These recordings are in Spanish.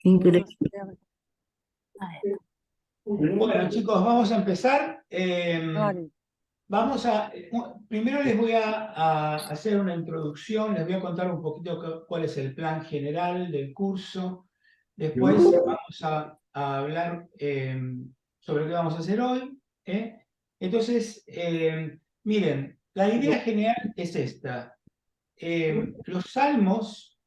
Increíble. Ahí está. Bueno, chicos, vamos a empezar. Vale. Primero les voy a hacer una introducción, les voy a contar un poquito cuál es el plan general del curso. Después vamos a hablar sobre qué vamos a hacer hoy. Entonces, miren, la idea general es esta. Los Salmos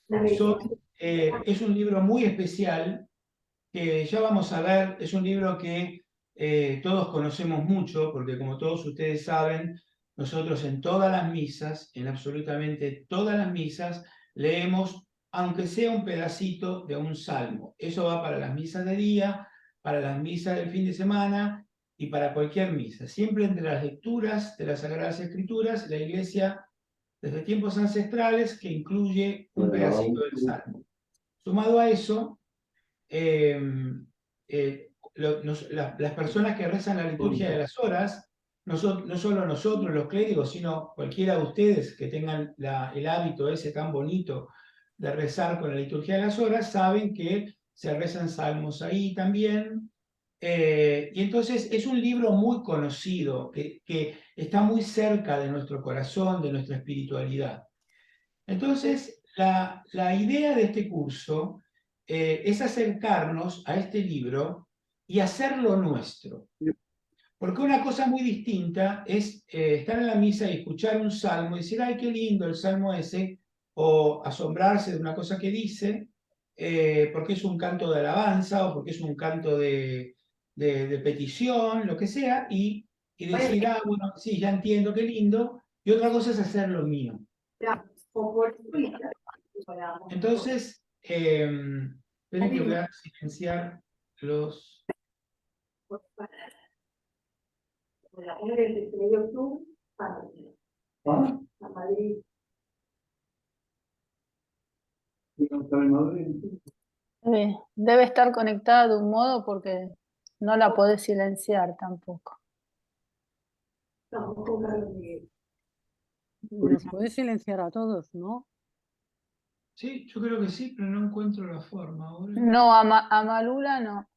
es un libro muy especial que ya vamos a ver, es un libro que todos conocemos mucho, porque como todos ustedes saben, nosotros en todas las misas, en absolutamente todas las misas, leemos, aunque sea un pedacito de un salmo. Eso va para las misas de día, para las misas del fin de semana y para cualquier misa. Siempre entre las lecturas de las Sagradas Escrituras, la Iglesia, desde tiempos ancestrales, que incluye un pedacito del salmo. Sumado a eso, las personas que rezan la liturgia de las horas, no solo nosotros los clérigos, sino cualquiera de ustedes que tengan el hábito ese tan bonito de rezar con la liturgia de las horas, saben que se rezan salmos ahí también. Y entonces es un libro muy conocido, que está muy cerca de nuestro corazón, de nuestra espiritualidad. Entonces, la idea de este curso es acercarnos a este libro y hacerlo nuestro. Porque una cosa muy distinta es estar en la misa y escuchar un salmo y decir, ay, qué lindo el salmo ese, o asombrarse de una cosa que dice, porque es un canto de alabanza o porque es un canto de petición, lo que sea, y decir, ah, bueno, sí, ya entiendo, qué lindo. Y otra cosa es hacerlo mío. Entonces, esperen que voy a silenciar los... ¿Ah? Debe estar conectada de un modo porque no la podés silenciar tampoco. Nos puede silenciar a todos, ¿no? Sí, yo creo que sí, pero no encuentro la forma ahora. No, a Malula no.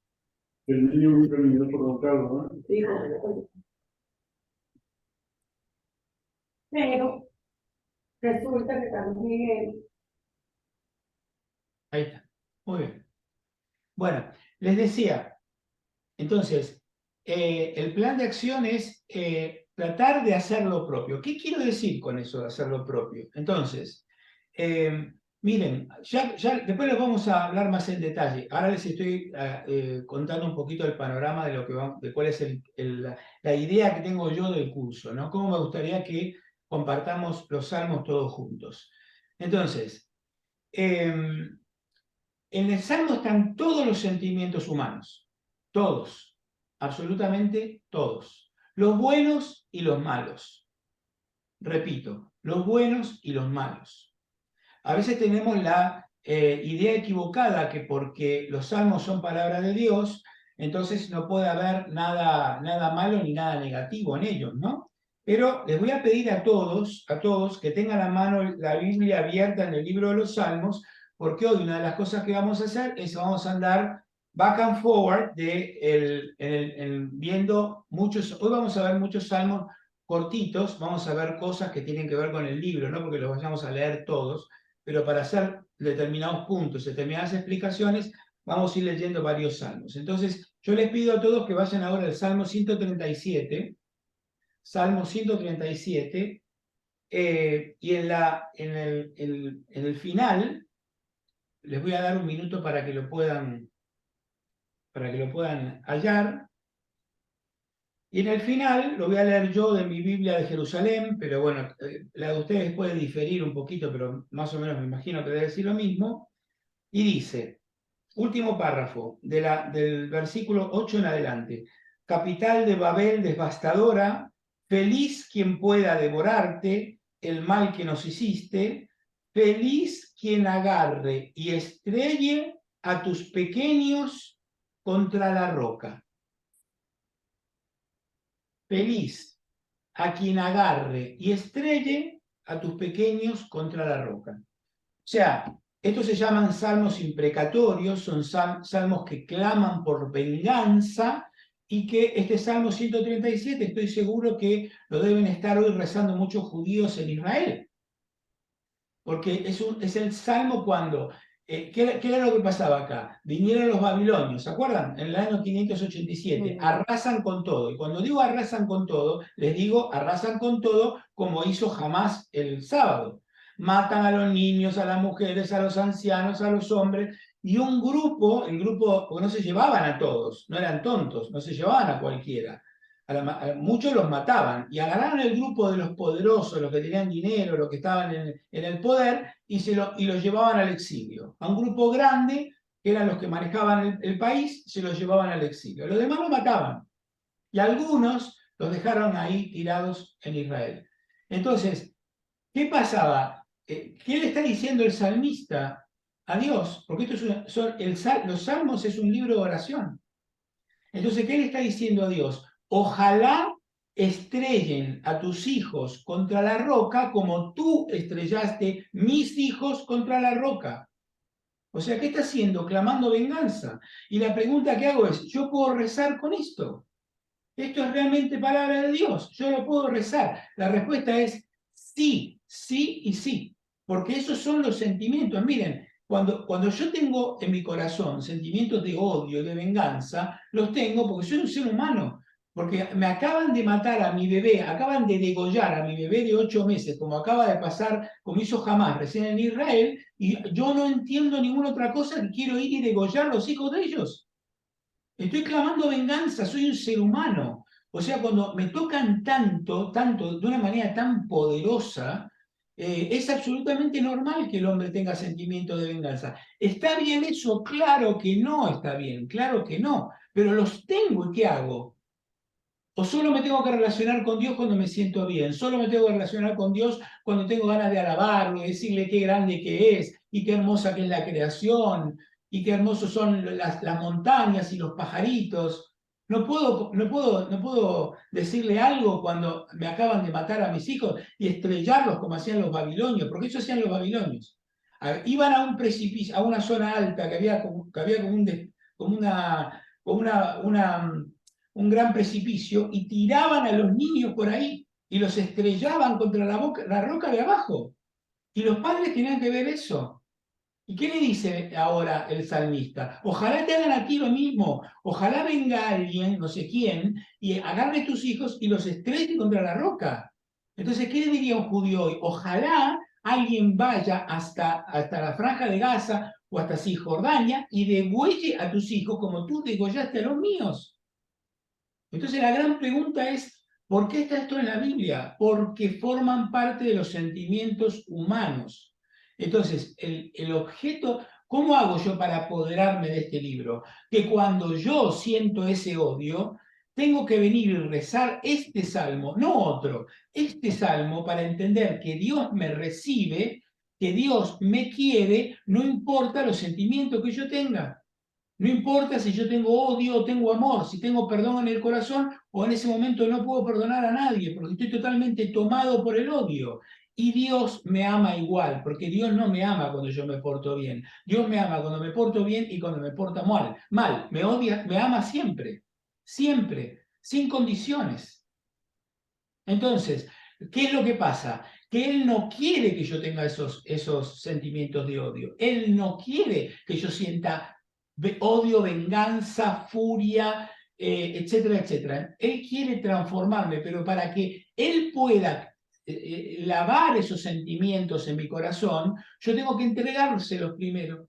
El niño muy terminó por Don Carlos, ¿no? Sí. Pero resulta que también... Ahí está, muy bien. Bueno, les decía, entonces, el plan de acción es tratar de hacer lo propio. ¿Qué quiero decir con eso de hacer lo propio? Entonces, miren, ya después les vamos a hablar más en detalle. Ahora les estoy contando un poquito el panorama de cuál es la idea que tengo yo del curso, ¿no? Cómo me gustaría que compartamos los salmos todos juntos. Entonces, en el salmo están todos los sentimientos humanos, todos, absolutamente todos, los buenos y los malos. Repito, los buenos y los malos. A veces tenemos la idea equivocada que porque los salmos son palabra de Dios, entonces no puede haber nada malo ni nada negativo en ellos, ¿no? Pero les voy a pedir a todos que tengan a mano la Biblia abierta en el libro de los Salmos, porque hoy una de las cosas que vamos a hacer es vamos a andar back and forward viendo muchos, hoy vamos a ver muchos salmos cortitos, vamos a ver cosas que tienen que ver con el libro, no porque los vayamos a leer todos, pero para hacer determinados puntos, determinadas explicaciones, vamos a ir leyendo varios salmos. Entonces, yo les pido a todos que vayan ahora al Salmo 137, Salmo 137, y en el final, les voy a dar un minuto para que lo puedan hallar. Y en el final, lo voy a leer yo de mi Biblia de Jerusalén, pero bueno, la de ustedes puede diferir un poquito, pero más o menos me imagino que debe decir lo mismo. Y dice, último párrafo, del versículo 8 en adelante. Capital de Babel devastadora, feliz quien pueda devorarte el mal que nos hiciste, feliz quien agarre y estrelle a tus pequeños contra la roca. Feliz a quien agarre y estrelle a tus pequeños contra la roca. O sea, Estos se llaman salmos imprecatorios, son salmos que claman por venganza, y que este Salmo 137 estoy seguro que lo deben estar hoy rezando muchos judíos en Israel. Porque es el salmo cuando, ¿qué era lo que pasaba acá? Vinieron los babilonios, ¿se acuerdan? En el año 587, arrasan con todo. Y cuando digo arrasan con todo, les digo arrasan con todo como hizo Hamás el sábado. Matan a los niños, a las mujeres, a los ancianos, a los hombres, y un grupo, el grupo, porque no se llevaban a todos, no eran tontos, no se llevaban a cualquiera. Muchos los mataban y agarraron el grupo de los poderosos, los que tenían dinero, los que estaban en el poder, y los llevaban al exilio. A un grupo grande, que eran los que manejaban el país, se los llevaban al exilio. Los demás los mataban. Y algunos los dejaron ahí tirados en Israel. Entonces, ¿qué pasaba? ¿Qué le está diciendo el salmista a Dios? Porque los salmos es un libro de oración. Entonces, ¿qué le está diciendo a Dios? Ojalá estrellen a tus hijos contra la roca como tú estrellaste mis hijos contra la roca. O sea, ¿qué está haciendo? Clamando venganza. Y la pregunta que hago es, ¿yo puedo rezar con esto? ¿Esto es realmente palabra de Dios? ¿Yo lo puedo rezar? La respuesta es sí, sí y sí. Porque esos son los sentimientos. Miren, cuando yo tengo en mi corazón sentimientos de odio, de venganza, los tengo porque soy un ser humano. Porque me acaban de matar a mi bebé, acaban de degollar a mi bebé de 8 meses, como acaba de pasar, como hizo Hamás recién en Israel, y yo no entiendo ninguna otra cosa que quiero ir y degollar los hijos de ellos. Estoy clamando venganza, soy un ser humano. O sea, cuando me tocan tanto, de una manera tan poderosa, es absolutamente normal que el hombre tenga sentimiento de venganza. ¿Está bien eso? Claro que no está bien, claro que no. Pero los tengo, ¿y qué hago? O solo me tengo que relacionar con Dios cuando me siento bien, solo me tengo que relacionar con Dios cuando tengo ganas de alabarlo, de decirle qué grande que es, y qué hermosa que es la creación, y qué hermosos son las montañas y los pajaritos. No puedo decirle algo cuando me acaban de matar a mis hijos y estrellarlos como hacían los babilonios, porque eso hacían los babilonios. Iban a un precipicio, a una zona alta que había un gran precipicio, y tiraban a los niños por ahí y los estrellaban contra la roca de abajo. Y los padres tenían que ver eso. ¿Y qué le dice ahora el salmista? Ojalá te hagan a ti lo mismo. Ojalá venga alguien, no sé quién, y agarre a tus hijos y los estrelle contra la roca. Entonces, ¿qué le diría un judío hoy? Ojalá alguien vaya hasta la franja de Gaza o hasta Cisjordania y degüelle a tus hijos como tú degollaste a los míos. Entonces la gran pregunta es, ¿por qué está esto en la Biblia? Porque forman parte de los sentimientos humanos. Entonces, el objeto, ¿cómo hago yo para apoderarme de este libro? Que cuando yo siento ese odio, tengo que venir y rezar este salmo, no otro, este salmo para entender que Dios me recibe, que Dios me quiere, no importa los sentimientos que yo tenga. No importa si yo tengo odio o tengo amor, si tengo perdón en el corazón o en ese momento no puedo perdonar a nadie porque estoy totalmente tomado por el odio. Y Dios me ama igual, porque Dios no me ama cuando yo me porto bien. Dios me ama cuando me porto bien y cuando me porto mal. Me odia, me ama siempre, siempre, sin condiciones. Entonces, ¿qué es lo que pasa? Que Él no quiere que yo tenga esos sentimientos de odio. Él no quiere que yo sienta odio, venganza, furia, etcétera, etcétera. Él quiere transformarme, pero para que Él pueda lavar esos sentimientos en mi corazón, yo tengo que entregárselos primero.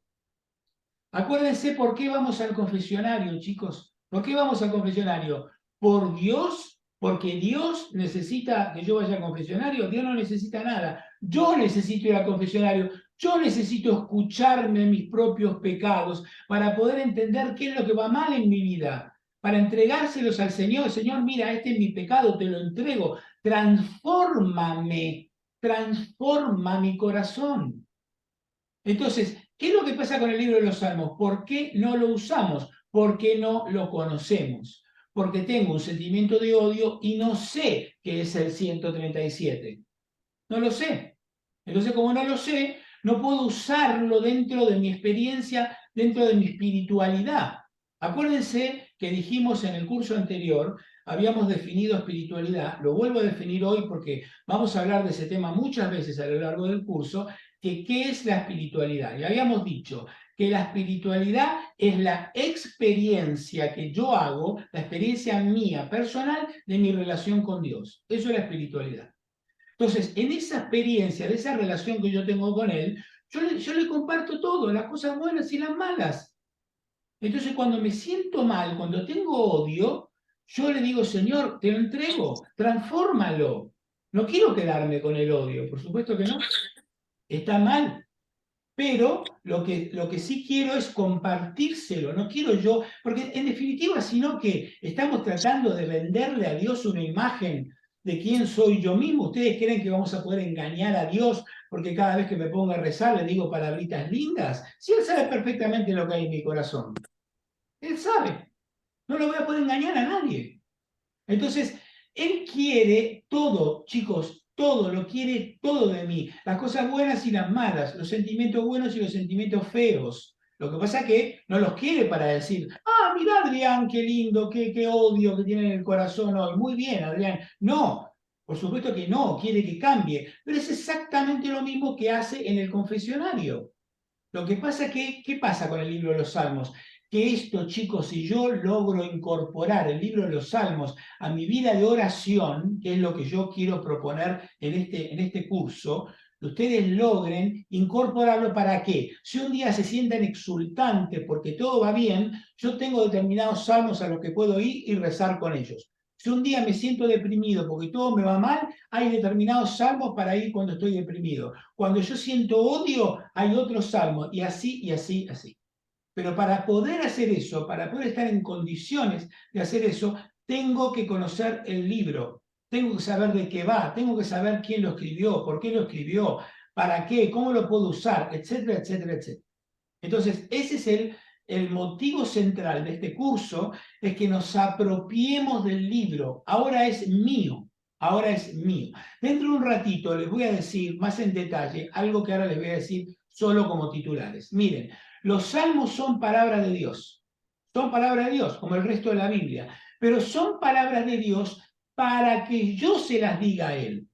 Acuérdense por qué vamos al confesionario, chicos. ¿Por qué vamos al confesionario? ¿Por Dios? Porque Dios necesita que yo vaya al confesionario. Dios no necesita nada. Yo necesito ir al confesionario. Yo necesito escucharme mis propios pecados para poder entender qué es lo que va mal en mi vida. Para entregárselos al Señor. Señor, mira, este es mi pecado, te lo entrego. Transfórmame. Transforma mi corazón. Entonces, ¿qué es lo que pasa con el libro de los Salmos? ¿Por qué no lo usamos? ¿Por qué no lo conocemos? Porque tengo un sentimiento de odio y no sé qué es el 137. No lo sé. Entonces, como no lo sé, no puedo usarlo dentro de mi experiencia, dentro de mi espiritualidad. Acuérdense que dijimos en el curso anterior, habíamos definido espiritualidad, lo vuelvo a definir hoy porque vamos a hablar de ese tema muchas veces a lo largo del curso, que ¿qué es la espiritualidad? Y habíamos dicho que la espiritualidad es la experiencia que yo hago, la experiencia mía, personal, de mi relación con Dios. Eso es la espiritualidad. Entonces, en esa experiencia, de esa relación que yo tengo con Él, yo le comparto todo, las cosas buenas y las malas. Entonces, cuando me siento mal, cuando tengo odio, yo le digo, Señor, te lo entrego, transfórmalo. No quiero quedarme con el odio, por supuesto que no. Está mal, pero lo que sí quiero es compartírselo, no quiero yo, porque en definitiva, sino que estamos tratando de venderle a Dios una imagen de quién soy yo mismo. ¿Ustedes creen que vamos a poder engañar a Dios porque cada vez que me pongo a rezar le digo palabritas lindas? Si Él sabe perfectamente lo que hay en mi corazón. Él sabe. No lo voy a poder engañar a nadie. Entonces, Él quiere todo, chicos, todo, lo quiere todo de mí. Las cosas buenas y las malas, los sentimientos buenos y los sentimientos feos. Lo que pasa es que no los quiere para decir, ah, mira Adrián, qué lindo, qué odio que tiene en el corazón hoy. Muy bien, Adrián. No, por supuesto que no, quiere que cambie. Pero es exactamente lo mismo que hace en el confesionario. Lo que pasa es que, ¿qué pasa con el libro de los Salmos? Que esto, chicos, si yo logro incorporar el libro de los Salmos a mi vida de oración, que es lo que yo quiero proponer en este curso, ustedes logren incorporarlo para que, si un día se sientan exultantes porque todo va bien, yo tengo determinados salmos a los que puedo ir y rezar con ellos. Si un día me siento deprimido porque todo me va mal, hay determinados salmos para ir cuando estoy deprimido. Cuando yo siento odio, hay otros salmos, y así, y así, así. Pero para poder hacer eso, para poder estar en condiciones de hacer eso, tengo que conocer el libro, tengo que saber de qué va, tengo que saber quién lo escribió, por qué lo escribió, para qué, cómo lo puedo usar, etcétera, etcétera, etcétera. Entonces, ese es el motivo central de este curso, es que nos apropiemos del libro. Ahora es mío, ahora es mío. Dentro de un ratito les voy a decir más en detalle algo que ahora les voy a decir solo como titulares. Miren, los salmos son palabra de Dios. Son palabra de Dios, como el resto de la Biblia. Pero son palabras de Dios para que yo se las diga a Él.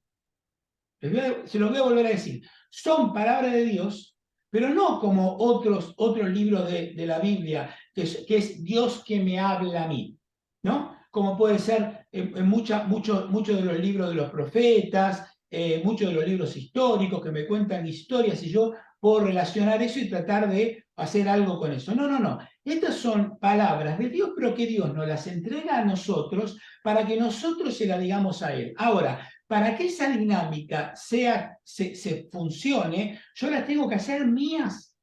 Se los voy a volver a decir. Son palabras de Dios, pero no como otros libros de la Biblia, que es Dios que me habla a mí, ¿no? Como puede ser en muchos de los libros de los profetas, muchos de los libros históricos que me cuentan historias y yo puedo relacionar eso y tratar de hacer algo con eso. No, no, no. Estas son palabras de Dios, pero que Dios nos las entrega a nosotros para que nosotros se las digamos a Él. Ahora, para que esa dinámica se funcione, yo las tengo que hacer mías.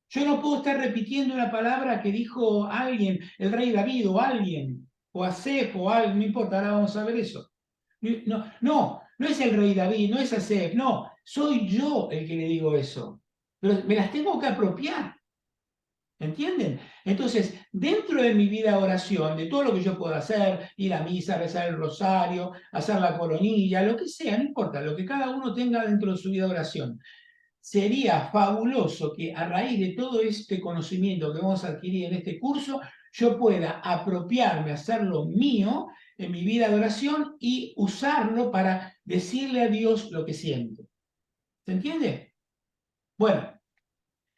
Yo no puedo estar repitiendo una palabra que dijo alguien, el rey David o alguien, o Asef o alguien, no importa, ahora vamos a ver eso. No es el rey David, no es Asef, no, soy yo el que le digo eso. Pero me las tengo que apropiar. ¿Entienden? Entonces, dentro de mi vida de oración, de todo lo que yo puedo hacer, ir a misa, rezar el rosario, hacer la coronilla, lo que sea, no importa, lo que cada uno tenga dentro de su vida de oración, sería fabuloso que a raíz de todo este conocimiento que vamos a adquirir en este curso, yo pueda apropiarme, hacerlo mío en mi vida de oración y usarlo para decirle a Dios lo que siento. ¿Se entiende? Bueno,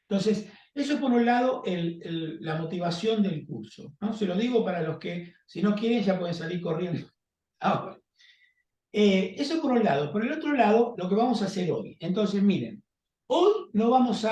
entonces, eso por un lado, la motivación del curso, ¿no? Se lo digo para los que, si no quieren, ya pueden salir corriendo ahora. Eso por un lado. Por el otro lado, lo que vamos a hacer hoy. Entonces, miren, hoy no vamos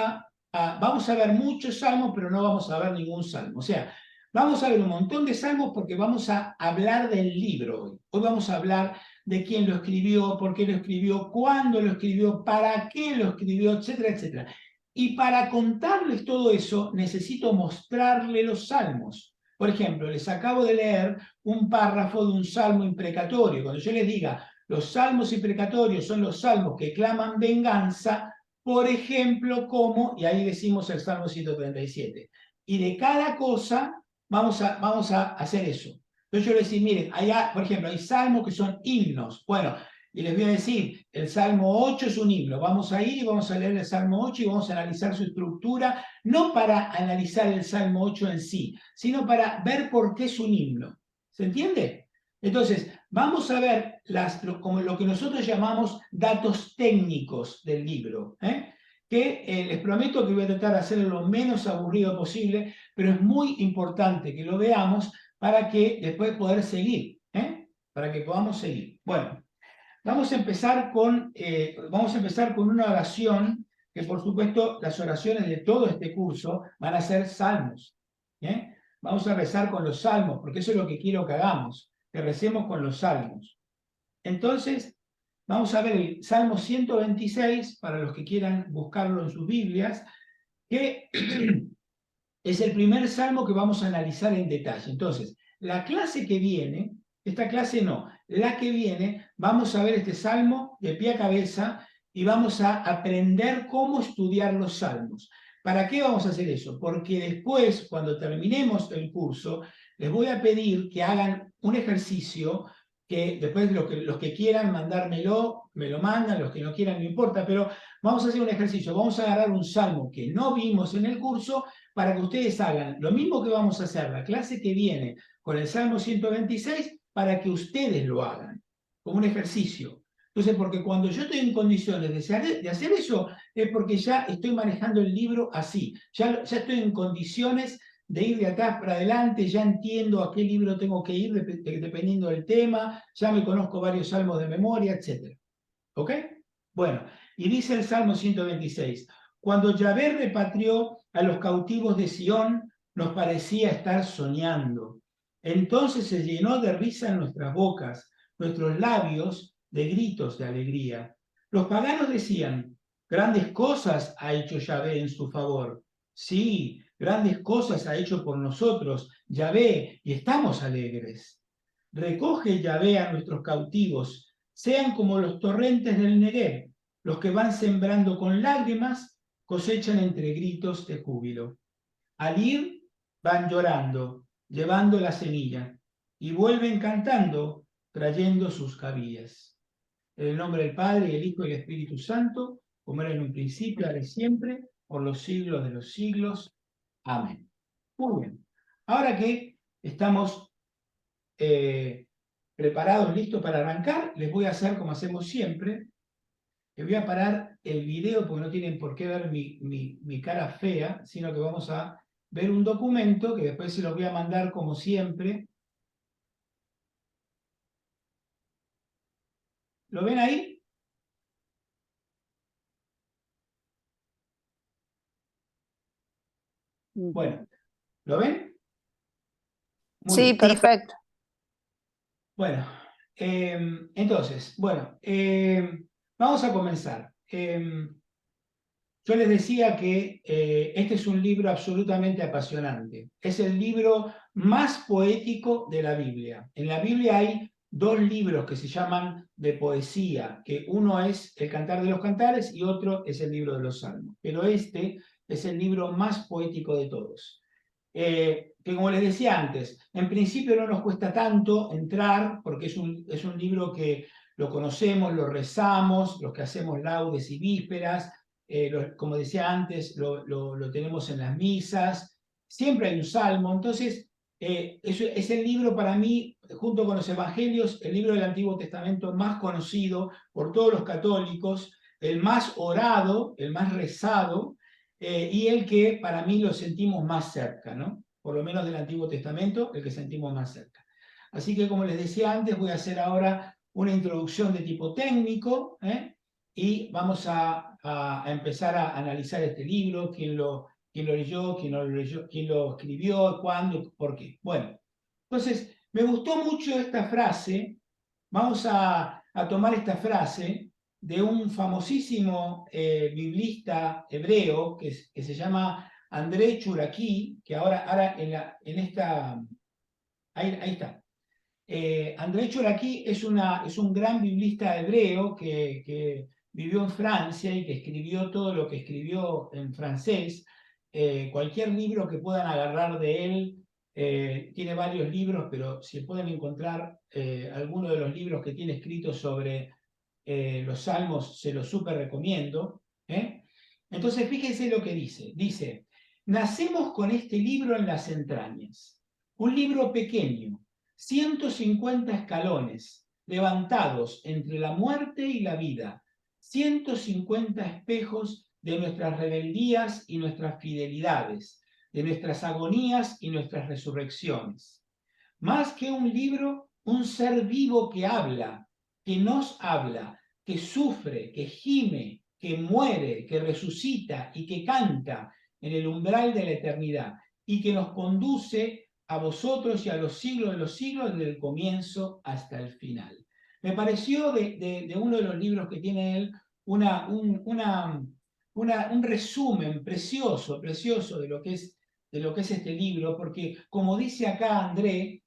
vamos a ver muchos salmos, pero no vamos a ver ningún salmo. O sea, vamos a ver un montón de salmos porque vamos a hablar del libro hoy. Hoy vamos a hablar de quién lo escribió, por qué lo escribió, cuándo lo escribió, para qué lo escribió, etcétera, etcétera. Y para contarles todo eso, necesito mostrarles los salmos. Por ejemplo, les acabo de leer un párrafo de un salmo imprecatorio. Cuando yo les diga, los salmos imprecatorios son los salmos que claman venganza, por ejemplo, como, y ahí decimos el Salmo 137. Y de cada cosa vamos a hacer eso. Entonces yo les decía, miren, allá, por ejemplo, hay salmos que son himnos. Bueno, y les voy a decir, el Salmo 8 es un himno. Vamos a ir y vamos a leer el Salmo 8 y vamos a analizar su estructura, no para analizar el Salmo 8 en sí, sino para ver por qué es un himno. ¿Se entiende? Entonces, vamos a ver como lo que nosotros llamamos datos técnicos del libro, que les prometo que voy a tratar de hacerlo lo menos aburrido posible, pero es muy importante que lo veamos para que después poder seguir, para que podamos seguir. Bueno. Vamos a empezar con una oración, que por supuesto las oraciones de todo este curso van a ser salmos. Vamos a rezar con los salmos, porque eso es lo que quiero que hagamos, que recemos con los salmos. Entonces, vamos a ver el Salmo 126, para los que quieran buscarlo en sus Biblias, que es el primer salmo que vamos a analizar en detalle. Entonces, la clase que viene, esta clase no, la que viene, vamos a ver este salmo de pie a cabeza y vamos a aprender cómo estudiar los salmos. ¿Para qué vamos a hacer eso? Porque después, cuando terminemos el curso, les voy a pedir que hagan un ejercicio que después los que quieran mandármelo, me lo mandan, los que no quieran no importa, pero vamos a hacer un ejercicio, vamos a agarrar un salmo que no vimos en el curso para que ustedes hagan lo mismo que vamos a hacer la clase que viene con el Salmo 126, para que ustedes lo hagan, como un ejercicio. Entonces, porque cuando yo estoy en condiciones de hacer eso, es porque ya estoy manejando el libro así, ya estoy en condiciones de ir de atrás para adelante, ya entiendo a qué libro tengo que ir dependiendo del tema, ya me conozco varios salmos de memoria, etc. ¿Ok? Bueno, y dice el Salmo 126, cuando Yahvé repatrió a los cautivos de Sión, nos parecía estar soñando. Entonces se llenó de risa en nuestras bocas, nuestros labios de gritos de alegría. Los paganos decían, grandes cosas ha hecho Yahvé en su favor. Sí, grandes cosas ha hecho por nosotros Yahvé, y estamos alegres. Recoge Yahvé a nuestros cautivos, sean como los torrentes del Negev, los que van sembrando con lágrimas, cosechan entre gritos de júbilo. Al ir, van llorando, llevando la semilla, y vuelven cantando, trayendo sus cabillas. En el nombre del Padre, y el Hijo y el Espíritu Santo, como era en un principio, ahora y siempre, por los siglos de los siglos. Amén. Muy bien. Ahora que estamos preparados, listos para arrancar, les voy a hacer como hacemos siempre. Les voy a parar el video porque no tienen por qué ver mi cara fea, sino que vamos a ver un documento que después se los voy a mandar como siempre. ¿Lo ven ahí? Bueno, ¿lo ven? Muy Sí, bien. perfecto. Bueno, entonces, bueno, vamos a comenzar. Yo les decía que este es un libro absolutamente apasionante. Es el libro más poético de la Biblia. En la Biblia hay dos libros que se llaman de poesía, que uno es el Cantar de los Cantares y otro es el libro de los Salmos. Pero este es el libro más poético de todos. Que como les decía antes, en principio no nos cuesta tanto entrar, porque es un libro que lo conocemos, lo rezamos, los que hacemos laudes y vísperas, como decía antes, lo tenemos en las misas, siempre hay un salmo, entonces es el libro para mí, junto con los evangelios, el libro del Antiguo Testamento más conocido por todos los católicos, el más orado, el más rezado, y el que para mí lo sentimos más cerca, ¿no? Por lo menos del Antiguo Testamento, el que sentimos más cerca. Así que como les decía antes, voy a hacer ahora una introducción de tipo técnico, y vamos a empezar a analizar este libro, quién lo leyó, quién no lo leyó, quién lo escribió, cuándo, por qué. Bueno, entonces me gustó mucho esta frase, vamos a tomar esta frase de un famosísimo biblista hebreo que se llama André Churaki, que ahora en esta, ahí está. André Choraki es un gran biblista hebreo que vivió en Francia y que escribió todo lo que escribió en francés. Cualquier libro que puedan agarrar de él, tiene varios libros, pero si pueden encontrar alguno de los libros que tiene escritos sobre los Salmos se los súper recomiendo. Entonces, fíjense lo que dice. Dice, nacemos con este libro en las entrañas. Un libro pequeño, 150 escalones, levantados entre la muerte y la vida. 150 espejos de nuestras rebeldías y nuestras fidelidades, de nuestras agonías y nuestras resurrecciones. Más que un libro, un ser vivo que habla, que nos habla, que sufre, que gime, que muere, que resucita y que canta en el umbral de la eternidad y que nos conduce a vosotros y a los siglos de los siglos desde el comienzo hasta el final. Me pareció de uno de los libros que tiene él un resumen precioso, precioso de lo que es este libro, porque como dice acá André,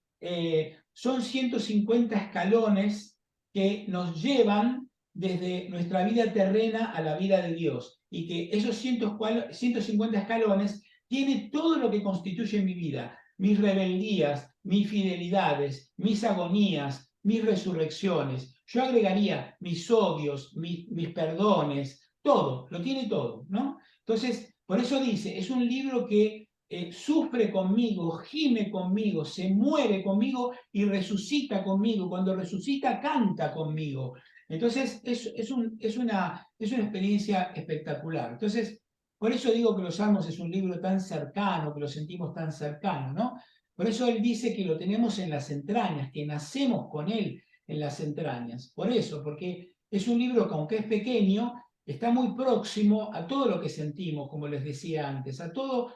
son 150 escalones que nos llevan desde nuestra vida terrena a la vida de Dios, y que esos 150 escalones tiene todo lo que constituye mi vida, mis rebeldías, mis fidelidades, mis agonías, mis resurrecciones. Yo agregaría mis odios, mis perdones, todo, lo tiene todo, ¿no? Entonces, por eso dice, es un libro que sufre conmigo, gime conmigo, se muere conmigo y resucita conmigo. Cuando resucita, canta conmigo. Entonces, es una experiencia espectacular. Entonces, por eso digo que los Salmos es un libro tan cercano, que lo sentimos tan cercano, ¿no? Por eso él dice que lo tenemos en las entrañas, que nacemos con él en las entrañas. Por eso, porque es un libro que aunque es pequeño, está muy próximo a todo lo que sentimos, como les decía antes, a todo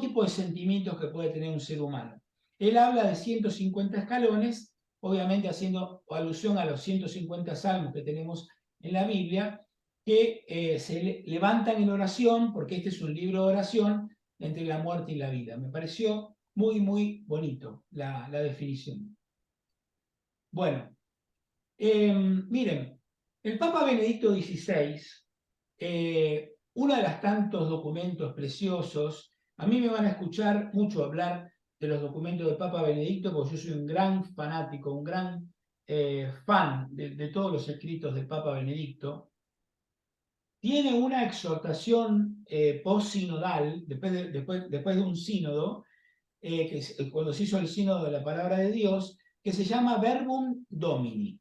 tipo de sentimientos que puede tener un ser humano. Él habla de 150 escalones, obviamente haciendo alusión a los 150 salmos que tenemos en la Biblia, que se levantan en oración, porque este es un libro de oración entre la muerte y la vida. Me pareció muy, muy bonito la definición. Bueno, miren, el Papa Benedicto XVI, uno de los tantos documentos preciosos, a mí me van a escuchar mucho hablar de los documentos del Papa Benedicto, porque yo soy un gran fanático, un gran fan de todos los escritos del Papa Benedicto. Tiene una exhortación post-sinodal, después de un sínodo, que es cuando se hizo el sínodo de la palabra de Dios, que se llama Verbum Domini.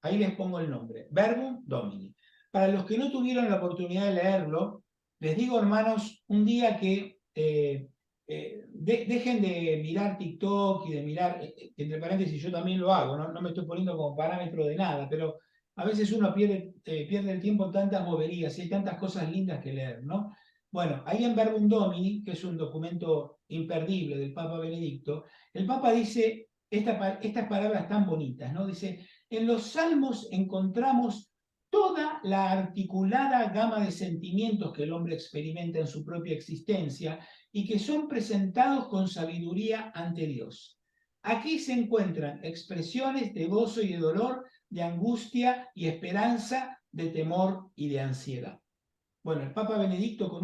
Ahí les pongo el nombre, Verbum Domini. Para los que no tuvieron la oportunidad de leerlo, les digo, hermanos, un día que dejen de mirar TikTok y de mirar, entre paréntesis, yo también lo hago, no me estoy poniendo como parámetro de nada, pero a veces uno pierde el tiempo en tantas boberías y hay tantas cosas lindas que leer, ¿no? Bueno, ahí en Verbum Domini, que es un documento imperdible del Papa Benedicto, el Papa dice estas palabras tan bonitas, ¿no? Dice, en los Salmos encontramos toda la articulada gama de sentimientos que el hombre experimenta en su propia existencia y que son presentados con sabiduría ante Dios. Aquí se encuentran expresiones de gozo y de dolor, de angustia y esperanza, de temor y de ansiedad. Bueno, el Papa Benedicto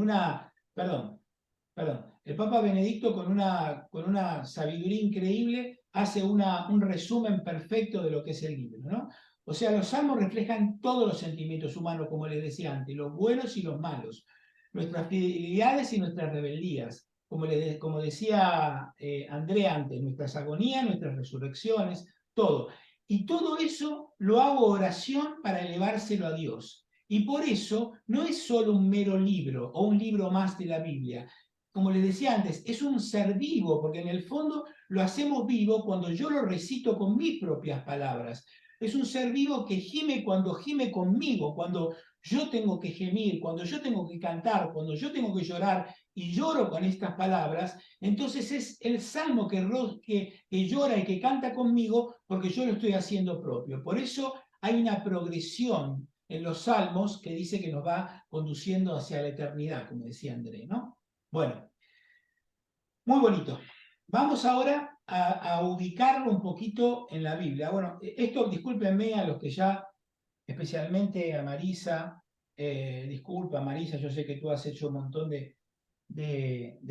el Papa Benedicto con una sabiduría increíble hace un resumen perfecto de lo que es el libro, ¿no? O sea, los salmos reflejan todos los sentimientos humanos, como les decía antes, los buenos y los malos, nuestras fidelidades y nuestras rebeldías, como decía André antes, nuestras agonías, nuestras resurrecciones, todo. Y todo eso lo hago oración para elevárselo a Dios. Y por eso no es solo un mero libro o un libro más de la Biblia. Como les decía antes, es un ser vivo, porque en el fondo lo hacemos vivo cuando yo lo recito con mis propias palabras. Es un ser vivo que gime cuando gime conmigo, cuando yo tengo que gemir, cuando yo tengo que cantar, cuando yo tengo que llorar y lloro con estas palabras. Entonces es el salmo que llora y que canta conmigo porque yo lo estoy haciendo propio. Por eso hay una progresión en los salmos que dice que nos va conduciendo hacia la eternidad, como decía André, ¿no? Bueno, muy bonito. Vamos ahora a ubicarlo un poquito en la Biblia. Bueno, esto discúlpenme a los que ya, especialmente a Marisa, disculpa Marisa, yo sé que tú has hecho un montón de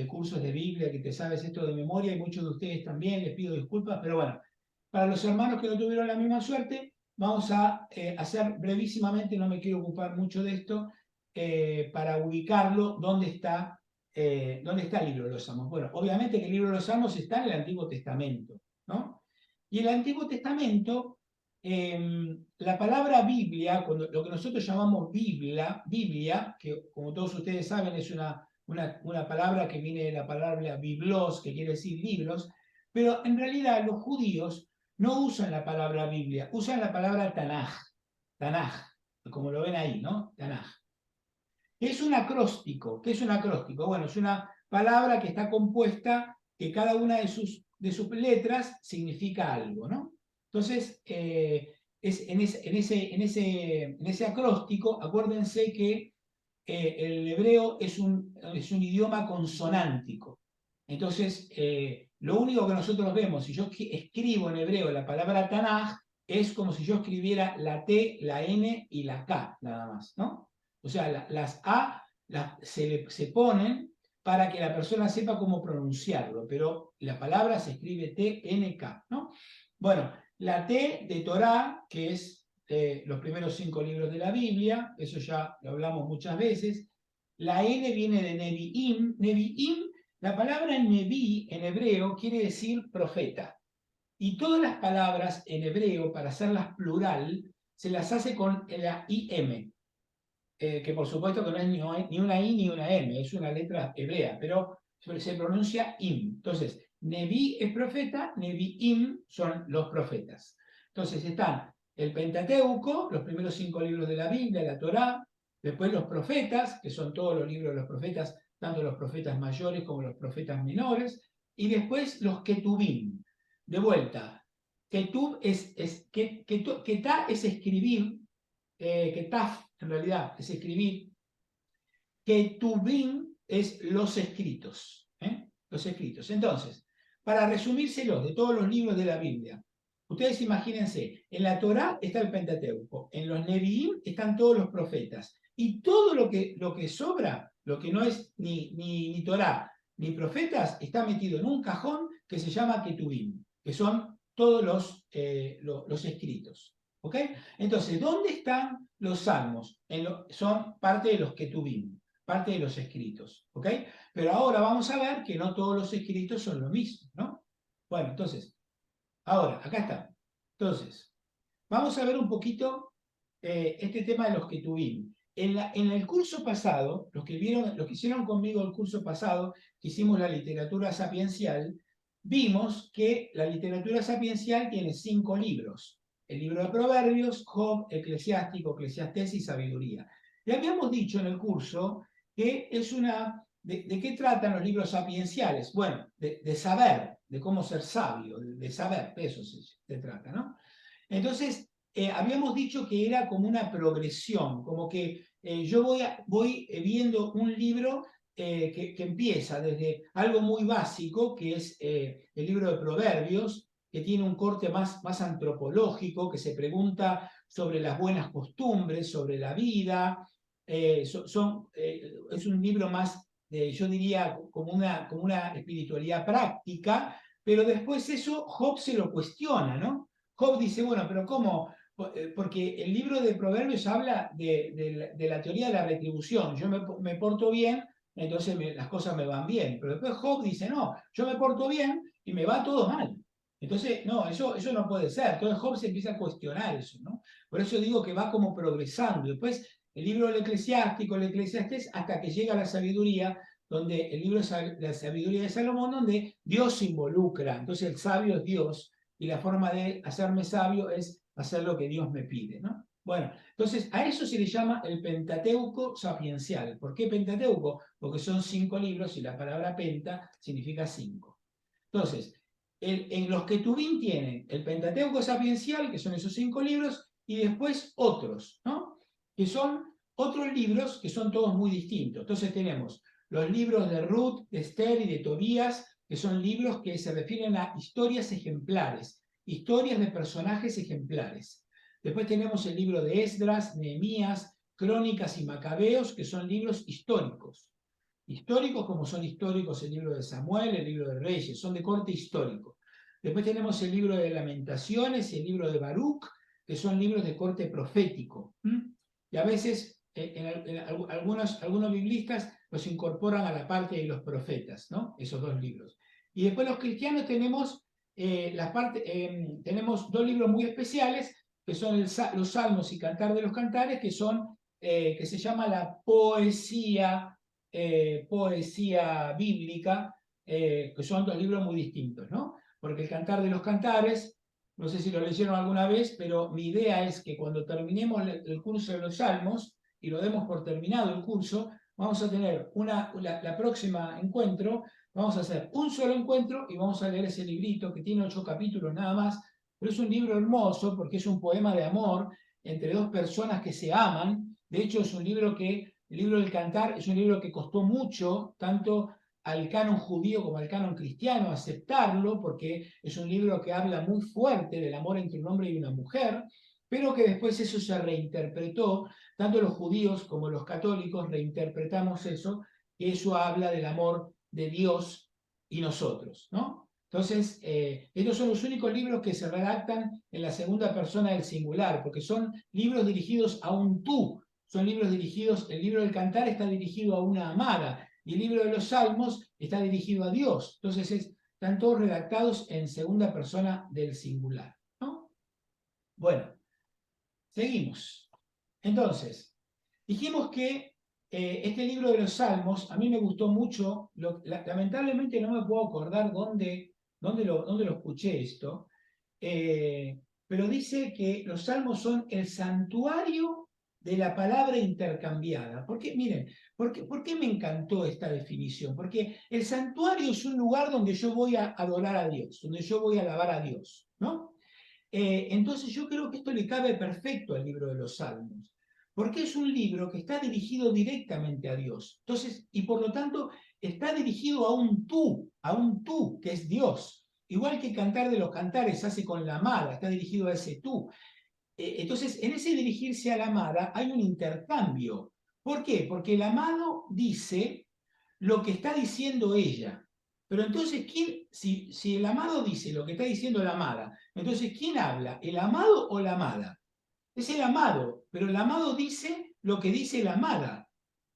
cursos de Biblia, que te sabes esto de memoria, y muchos de ustedes también, les pido disculpas, pero bueno, para los hermanos que no tuvieron la misma suerte, vamos a hacer brevísimamente, no me quiero ocupar mucho de esto, para ubicarlo, ¿dónde está el libro de los Salmos? Bueno, obviamente que el libro de los Salmos está en el Antiguo Testamento, ¿no? Y en el Antiguo Testamento, la palabra Biblia, lo que nosotros llamamos Biblia, que como todos ustedes saben es una palabra que viene de la palabra biblos, que quiere decir libros, pero en realidad los judíos no usan la palabra Biblia, usan la palabra Tanaj, como lo ven ahí, ¿no? Tanaj. ¿Qué es un acróstico? ¿Qué es un acróstico? Bueno, es una palabra que está compuesta, que cada una de sus letras significa algo, ¿no? Entonces, en ese acróstico, acuérdense que el hebreo es un idioma consonántico. Entonces, lo único que nosotros vemos, si yo escribo en hebreo la palabra Tanaj, es como si yo escribiera la T, la N y la K, nada más, ¿no? O sea, las A se ponen para que la persona sepa cómo pronunciarlo, pero la palabra se escribe T-N-K, ¿no? Bueno, la T de Torá, que es los primeros 5 libros de la Biblia, eso ya lo hablamos muchas veces. La N viene de Nevi'im. Nevi'im, la palabra Nevi en hebreo quiere decir profeta. Y todas las palabras en hebreo, para hacerlas plural, se las hace con la IM, que por supuesto que no es ni una I ni una M, es una letra hebrea, pero se pronuncia im. Entonces, Nevi es profeta, Nevi'im son los profetas. Entonces están el Pentateuco, los primeros 5 libros de la Biblia, la Torá, después los profetas, que son todos los libros de los profetas, tanto los profetas mayores como los profetas menores, y después los Ketubim. De vuelta, Ketub Ketá es escribir, Ketaf en realidad es escribir, Ketubim es los escritos, los escritos. Entonces, para resumírselos de todos los libros de la Biblia, ustedes imagínense, en la Torá está el Pentateuco, en los Nevi'im están todos los profetas, y todo lo que sobra, lo que no es ni Torá ni profetas, está metido en un cajón que se llama Ketubim, que son todos los escritos. ¿Ok? Entonces, ¿dónde están los salmos? Son parte de los Ketubim, parte de los escritos. ¿Ok? Pero ahora vamos a ver que no todos los escritos son lo mismo, ¿no? Bueno, entonces, ahora, acá está. Entonces, vamos a ver un poquito este tema de los Ketubim. En el curso pasado, los que hicieron conmigo el curso pasado, que hicimos la literatura sapiencial, vimos que la literatura sapiencial tiene 5 libros. El libro de Proverbios, Job, Eclesiástico, Eclesiastés y Sabiduría. Y habíamos dicho en el curso que es ¿de qué tratan los libros sapienciales? Bueno, de saber, de cómo ser sabio, de saber, de eso se trata, ¿no? Entonces, habíamos dicho que era como una progresión, como que yo voy viendo un libro que empieza desde algo muy básico, que es el libro de Proverbios, que tiene un corte más antropológico, que se pregunta sobre las buenas costumbres, sobre la vida. Es un libro más, yo diría, como una espiritualidad práctica, pero después eso Job se lo cuestiona, ¿no? Job dice, bueno, pero ¿cómo? Porque el libro de Proverbios habla de la teoría de la retribución. Yo me porto bien, entonces las cosas me van bien. Pero después Job dice, no, yo me porto bien y me va todo mal. Entonces, no, eso no puede ser. Entonces Job se empieza a cuestionar eso, ¿no? Por eso digo que va como progresando. Después el libro del Eclesiástico, el Eclesiastés, hasta que llega a la sabiduría, donde el libro de la sabiduría de Salomón, donde Dios se involucra. Entonces el sabio es Dios y la forma de hacerme sabio es hacer lo que Dios me pide, ¿no? Bueno, entonces a eso se le llama el Pentateuco sapiencial. ¿Por qué Pentateuco? Porque son 5 libros y la palabra penta significa 5. Entonces, en los Ketubim tienen el Pentateuco sapiencial, que son esos 5 libros, y después otros, ¿no? Que son otros libros que son todos muy distintos. Entonces tenemos los libros de Ruth, de Esther y de Tobías, que son libros que se refieren a historias ejemplares, historias de personajes ejemplares. Después tenemos el libro de Esdras, Nehemías, Crónicas y Macabeos, que son libros históricos. Históricos como son históricos el libro de Samuel, el libro de Reyes, son de corte histórico. Después tenemos el libro de Lamentaciones y el libro de Baruch, que son libros de corte profético. Y a veces algunos biblistas los incorporan a la parte de los profetas, ¿no? Esos dos libros. Y después los cristianos tenemos, tenemos dos libros muy especiales, que son los Salmos y Cantar de los Cantares, que se llama la poesía bíblica, que son dos libros muy distintos, ¿no? Porque el Cantar de los Cantares, no sé si lo leyeron alguna vez, pero mi idea es que cuando terminemos el curso de los Salmos, y lo demos por terminado el curso, vamos a tener la próxima encuentro, vamos a hacer un solo encuentro y vamos a leer ese librito que tiene 8 capítulos nada más, pero es un libro hermoso porque es un poema de amor entre dos personas que se aman. De hecho, es un libro el libro del Cantar es un libro que costó mucho, tanto al canon judío como al canon cristiano, aceptarlo, porque es un libro que habla muy fuerte del amor entre un hombre y una mujer, pero que después eso se reinterpretó, tanto los judíos como los católicos reinterpretamos eso, que eso habla del amor de Dios y nosotros, ¿no? Entonces, estos son los únicos libros que se redactan en la segunda persona del singular, porque son libros dirigidos a un tú, son libros dirigidos, el libro del Cantar está dirigido a una amada, y el libro de los Salmos está dirigido a Dios. Entonces están todos redactados en segunda persona del singular, ¿no? Bueno, seguimos. Entonces, dijimos que este libro de los Salmos, a mí me gustó mucho, lamentablemente no me puedo acordar dónde lo escuché esto, pero dice que los Salmos son el santuario de la palabra intercambiada. Porque, miren, ¿por qué me encantó esta definición? Porque el santuario es un lugar donde yo voy a adorar a Dios, donde yo voy a alabar a Dios, ¿no? Entonces yo creo que esto le cabe perfecto al libro de los Salmos, porque es un libro que está dirigido directamente a Dios. Entonces, y por lo tanto, está dirigido a un tú, que es Dios. Igual que Cantar de los Cantares hace con la amada, está dirigido a ese tú. Entonces, en ese dirigirse a la amada hay un intercambio. ¿Por qué? Porque el amado dice lo que está diciendo ella. Pero entonces, si el amado dice lo que está diciendo la amada, entonces, ¿quién habla? ¿El amado o la amada? Es el amado, pero el amado dice lo que dice la amada,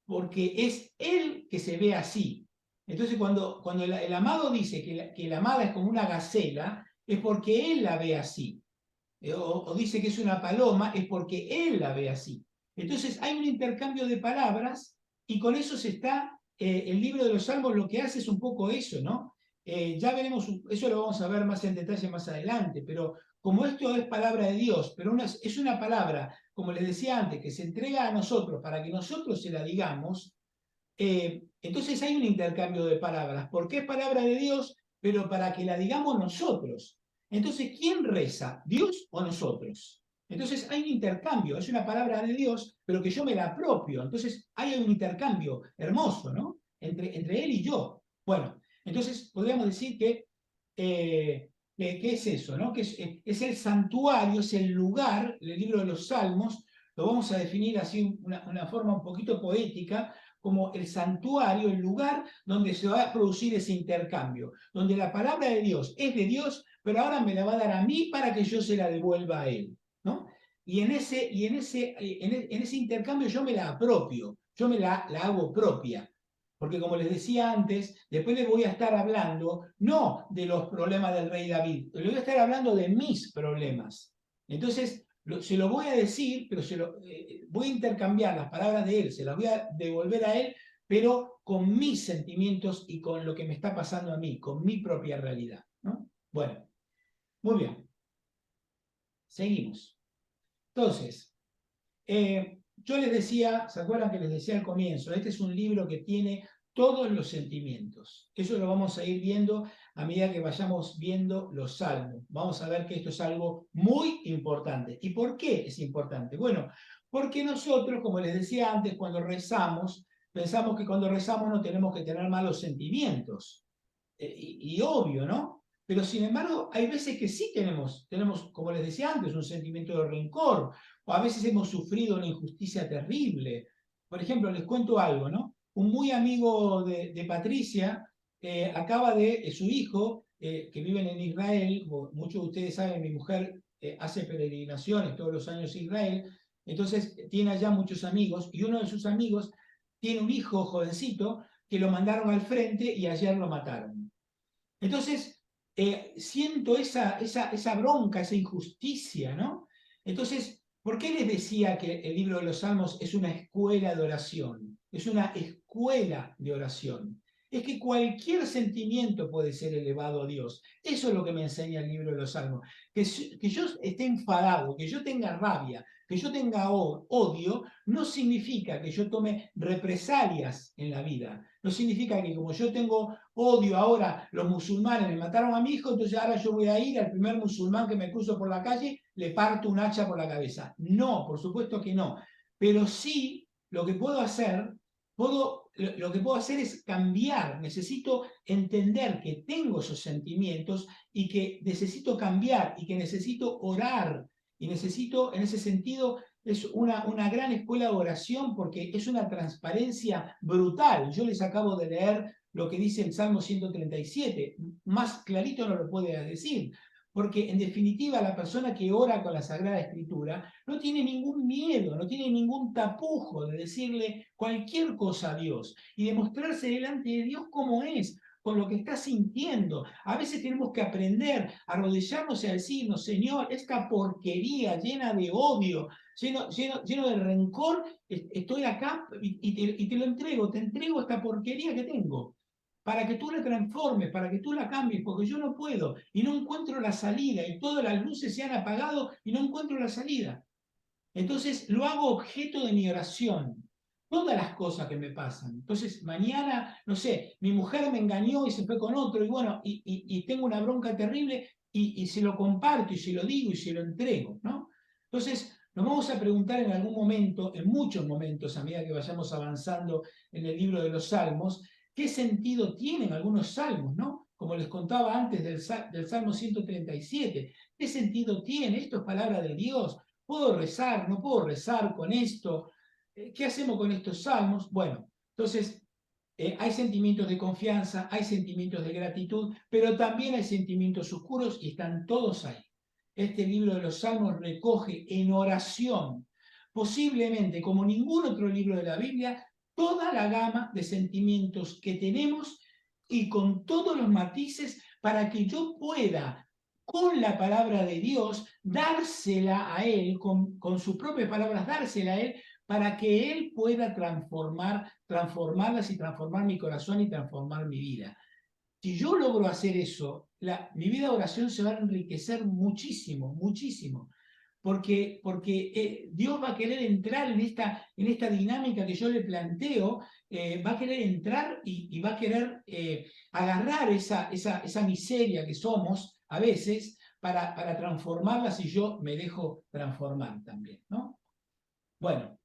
porque es él que se ve así. Entonces, cuando el amado dice que la amada es como una gacela, es porque él la ve así. O dice que es una paloma, es porque él la ve así. Entonces hay un intercambio de palabras y con eso el libro de los Salmos lo que hace es un poco eso, ¿no? Ya veremos, eso lo vamos a ver más en detalle más adelante, pero como esto es palabra de Dios, pero es una palabra, como les decía antes, que se entrega a nosotros para que nosotros se la digamos, entonces hay un intercambio de palabras, porque es palabra de Dios, pero para que la digamos nosotros. Entonces, ¿quién reza? ¿Dios o nosotros? Entonces hay un intercambio, es una palabra de Dios, pero que yo me la apropio. Entonces hay un intercambio hermoso, ¿no? Entre él y yo. Bueno, entonces podríamos decir que ¿qué es eso? ¿No? Que es el santuario, es el lugar, el libro de los Salmos, lo vamos a definir así una forma un poquito poética, como el santuario, el lugar donde se va a producir ese intercambio, donde la palabra de Dios es de Dios, pero ahora me la va a dar a mí para que yo se la devuelva a Él, ¿no? Y en ese intercambio yo me la apropio, yo la hago propia. Porque como les decía antes, después les voy a estar hablando no de los problemas del rey David, les voy a estar hablando de mis problemas. Entonces, se lo voy a decir, pero voy a intercambiar las palabras de él, se las voy a devolver a él, pero con mis sentimientos y con lo que me está pasando a mí, con mi propia realidad, ¿no? Bueno, muy bien. Seguimos. Entonces, yo les decía, ¿se acuerdan que les decía al comienzo? Este es un libro que tiene todos los sentimientos. Eso lo vamos a ir viendo a medida que vayamos viendo los salmos. Vamos a ver que esto es algo muy importante. ¿Y por qué es importante? Bueno, porque nosotros, como les decía antes, cuando rezamos, pensamos que cuando rezamos no tenemos que tener malos sentimientos. Y obvio, ¿no? Pero sin embargo, hay veces que sí tenemos, como les decía antes, un sentimiento de rencor, o a veces hemos sufrido una injusticia terrible. Por ejemplo, les cuento algo, ¿no? Un muy amigo de Patricia acaba su hijo, que viven en Israel, muchos de ustedes saben, mi mujer hace peregrinaciones todos los años a Israel, entonces tiene allá muchos amigos, y uno de sus amigos tiene un hijo jovencito que lo mandaron al frente y ayer lo mataron. Entonces, siento esa bronca, esa injusticia, ¿no? Entonces, ¿por qué les decía que el libro de los Salmos es una escuela de oración? Es una escuela de oración. Es que cualquier sentimiento puede ser elevado a Dios. Eso es lo que me enseña el libro de los Salmos. Que yo esté enfadado, que yo tenga rabia, que yo tenga odio, no significa que yo tome represalias en la vida. No significa que como yo tengo odio ahora, los musulmanes me mataron a mi hijo, entonces ahora yo voy a ir al primer musulmán que me cruzo por la calle, le parto un hacha por la cabeza. No, por supuesto que no. Pero sí, lo que puedo hacer, lo que puedo hacer es cambiar. Necesito entender que tengo esos sentimientos y que necesito cambiar y que necesito orar. Y necesito, en ese sentido, es una gran escuela de oración porque es una transparencia brutal. Yo les acabo de leer lo que dice el Salmo 137. Más clarito no lo puede decir. Porque en definitiva la persona que ora con la Sagrada Escritura no tiene ningún miedo, no tiene ningún tapujo de decirle cualquier cosa a Dios y de mostrarse delante de Dios como es, con lo que está sintiendo. A veces tenemos que aprender a arrodillarnos y a decirnos, Señor, esta porquería llena de odio, lleno de rencor, estoy acá y te lo entrego, te entrego esta porquería que tengo, para que tú la transformes, para que tú la cambies, porque yo no puedo y no encuentro la salida y todas las luces se han apagado y no encuentro la salida. Entonces lo hago objeto de mi oración, todas las cosas que me pasan. Entonces mañana, no sé, mi mujer me engañó y se fue con otro y bueno, y tengo una bronca terrible y se lo comparto y se lo digo y se lo entrego, ¿no? Entonces nos vamos a preguntar en algún momento, en muchos momentos, a medida que vayamos avanzando en el libro de los Salmos, ¿qué sentido tienen algunos salmos, ¿no? Como les contaba antes del Salmo 137, ¿qué sentido tiene? Esto es palabra de Dios. ¿Puedo rezar? ¿No puedo rezar con esto? ¿Qué hacemos con estos salmos? Bueno, entonces hay sentimientos de confianza, hay sentimientos de gratitud, pero también hay sentimientos oscuros y están todos ahí. Este libro de los Salmos recoge en oración, posiblemente como ningún otro libro de la Biblia, toda la gama de sentimientos que tenemos y con todos los matices para que yo pueda, con la palabra de Dios, dársela a Él, con sus propias palabras, dársela a Él, para que Él pueda transformarlas y transformar mi corazón y transformar mi vida. Si yo logro hacer eso, mi vida de oración se va a enriquecer muchísimo, muchísimo. Porque Dios va a querer entrar en esta dinámica que yo le planteo, va a querer entrar y va a querer agarrar esa miseria que somos a veces para transformarla si yo me dejo transformar también, ¿no? Bueno,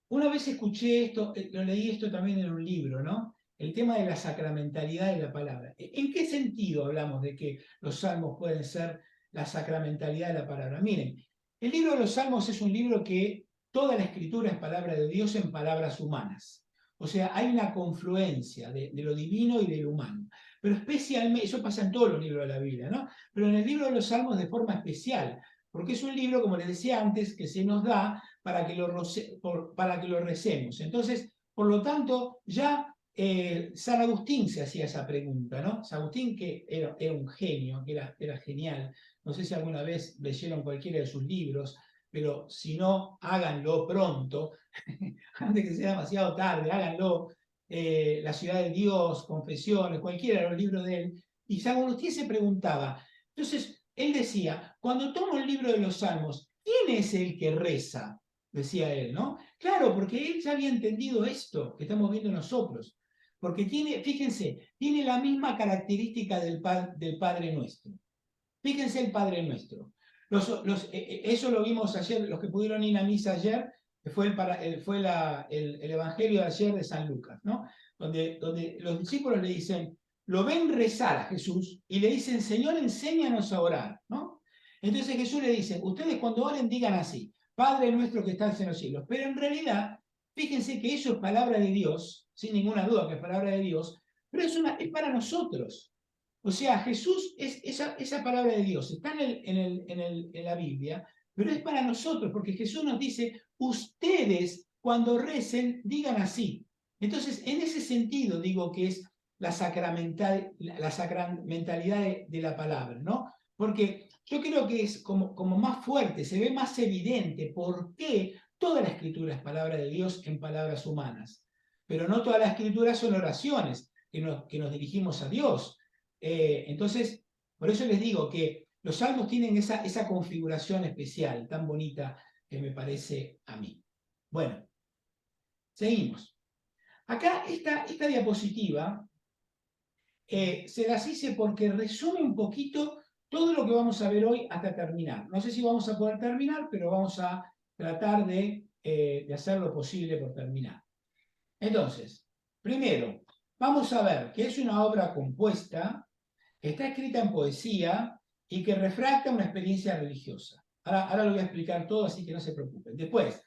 una vez escuché esto, lo leí esto también en un libro, ¿no? El tema de la sacramentalidad de la palabra. ¿En qué sentido hablamos de que los salmos pueden ser la sacramentalidad de la palabra? Miren, el libro de los salmos es un libro que toda la escritura es palabra de Dios en palabras humanas. O sea, hay una confluencia de lo divino y de lo humano. Pero especialmente, eso pasa en todos los libros de la Biblia, ¿no? Pero en el libro de los salmos de forma especial, porque es un libro, como les decía antes, que se nos da para que lo recemos. Entonces, por lo tanto, ya San Agustín se hacía esa pregunta, ¿no? San Agustín, que era un genio, que era genial. No sé si alguna vez leyeron cualquiera de sus libros, pero si no, háganlo pronto, antes que sea demasiado tarde, háganlo. La ciudad de Dios, Confesiones, cualquiera de los libros de él. Y San Agustín se preguntaba, entonces, él decía, cuando tomo el libro de los Salmos, ¿quién es el que reza? Decía él, ¿no? Claro, porque él ya había entendido esto que estamos viendo nosotros. Porque fíjense, tiene la misma característica del Padre Nuestro. Fíjense el Padre Nuestro. Eso lo vimos ayer, los que pudieron ir a misa ayer, que fue el Evangelio de ayer de San Lucas, ¿no? Donde los discípulos le dicen, lo ven rezar a Jesús y le dicen, Señor, enséñanos a orar, ¿no? Entonces Jesús le dice, ustedes cuando oren digan así, Padre nuestro que estás en los cielos. Pero en realidad, fíjense que eso es palabra de Dios, sin ninguna duda que es palabra de Dios, pero es para nosotros. O sea, Jesús, esa palabra de Dios está en la Biblia, pero es para nosotros, porque Jesús nos dice, ustedes cuando recen, digan así. Entonces, en ese sentido digo que es la sacramentalidad de la palabra, ¿no? Porque yo creo que es como más fuerte, se ve más evidente por qué toda la escritura es palabra de Dios en palabras humanas. Pero no toda la escritura son oraciones que nos dirigimos a Dios. Entonces, por eso les digo que los salmos tienen esa configuración especial, tan bonita que me parece a mí. Bueno, seguimos. Acá esta diapositiva se las hice porque resume un poquito todo lo que vamos a ver hoy hasta terminar. No sé si vamos a poder terminar, pero vamos a tratar de hacer lo posible por terminar. Entonces, primero, vamos a ver que es una obra compuesta, que está escrita en poesía y que refracta una experiencia religiosa. Ahora lo voy a explicar todo, así que no se preocupen. Después,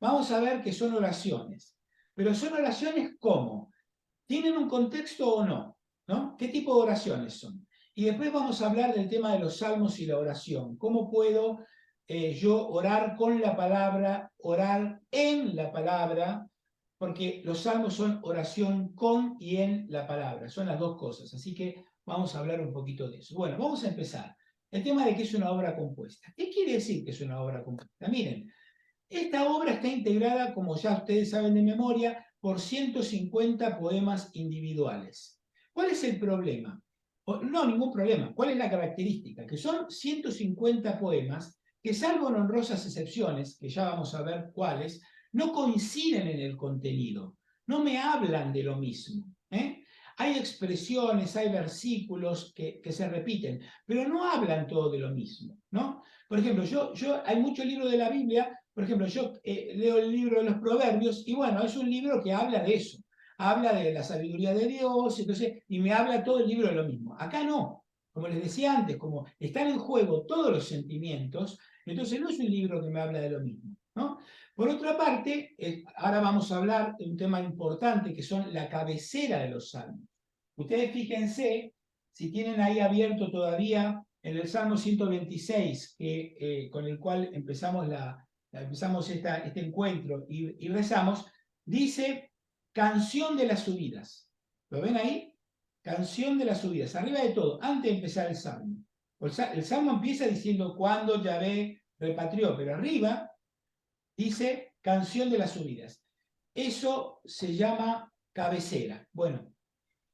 vamos a ver que son oraciones. Pero son oraciones ¿cómo? ¿Tienen un contexto o no? ¿No? ¿Qué tipo de oraciones son? Y después vamos a hablar del tema de los salmos y la oración. ¿Cómo puedo yo orar con la palabra, orar en la palabra? Porque los salmos son oración con y en la palabra. Son las dos cosas. Así que vamos a hablar un poquito de eso. Bueno, vamos a empezar. El tema de qué es una obra compuesta. ¿Qué quiere decir que es una obra compuesta? Miren, esta obra está integrada, como ya ustedes saben de memoria, por 150 poemas individuales. ¿Cuál es el problema? No, ningún problema. ¿Cuál es la característica? Que son 150 poemas que, salvo en honrosas excepciones, que ya vamos a ver cuáles, no coinciden en el contenido, no me hablan de lo mismo. Hay expresiones, hay versículos que se repiten, pero no hablan todo de lo mismo, ¿no? Por ejemplo, hay muchos libros de la Biblia. Por ejemplo, yo leo el libro de los Proverbios y bueno, es un libro que habla de eso, habla de la sabiduría de Dios, entonces, y me habla todo el libro de lo mismo. Acá no, como les decía antes, como están en juego todos los sentimientos, entonces no es un libro que me habla de lo mismo, ¿no? Por otra parte, ahora vamos a hablar de un tema importante que son la cabecera de los salmos. Ustedes fíjense, si tienen ahí abierto todavía en el Salmo 126, con el cual empezamos este encuentro y rezamos, dice canción de las subidas. ¿Lo ven ahí? Canción de las subidas, arriba de todo, antes de empezar el Salmo. El Salmo empieza diciendo cuando Yahvé repatrió, pero arriba dice canción de las subidas. Eso se llama cabecera. Bueno,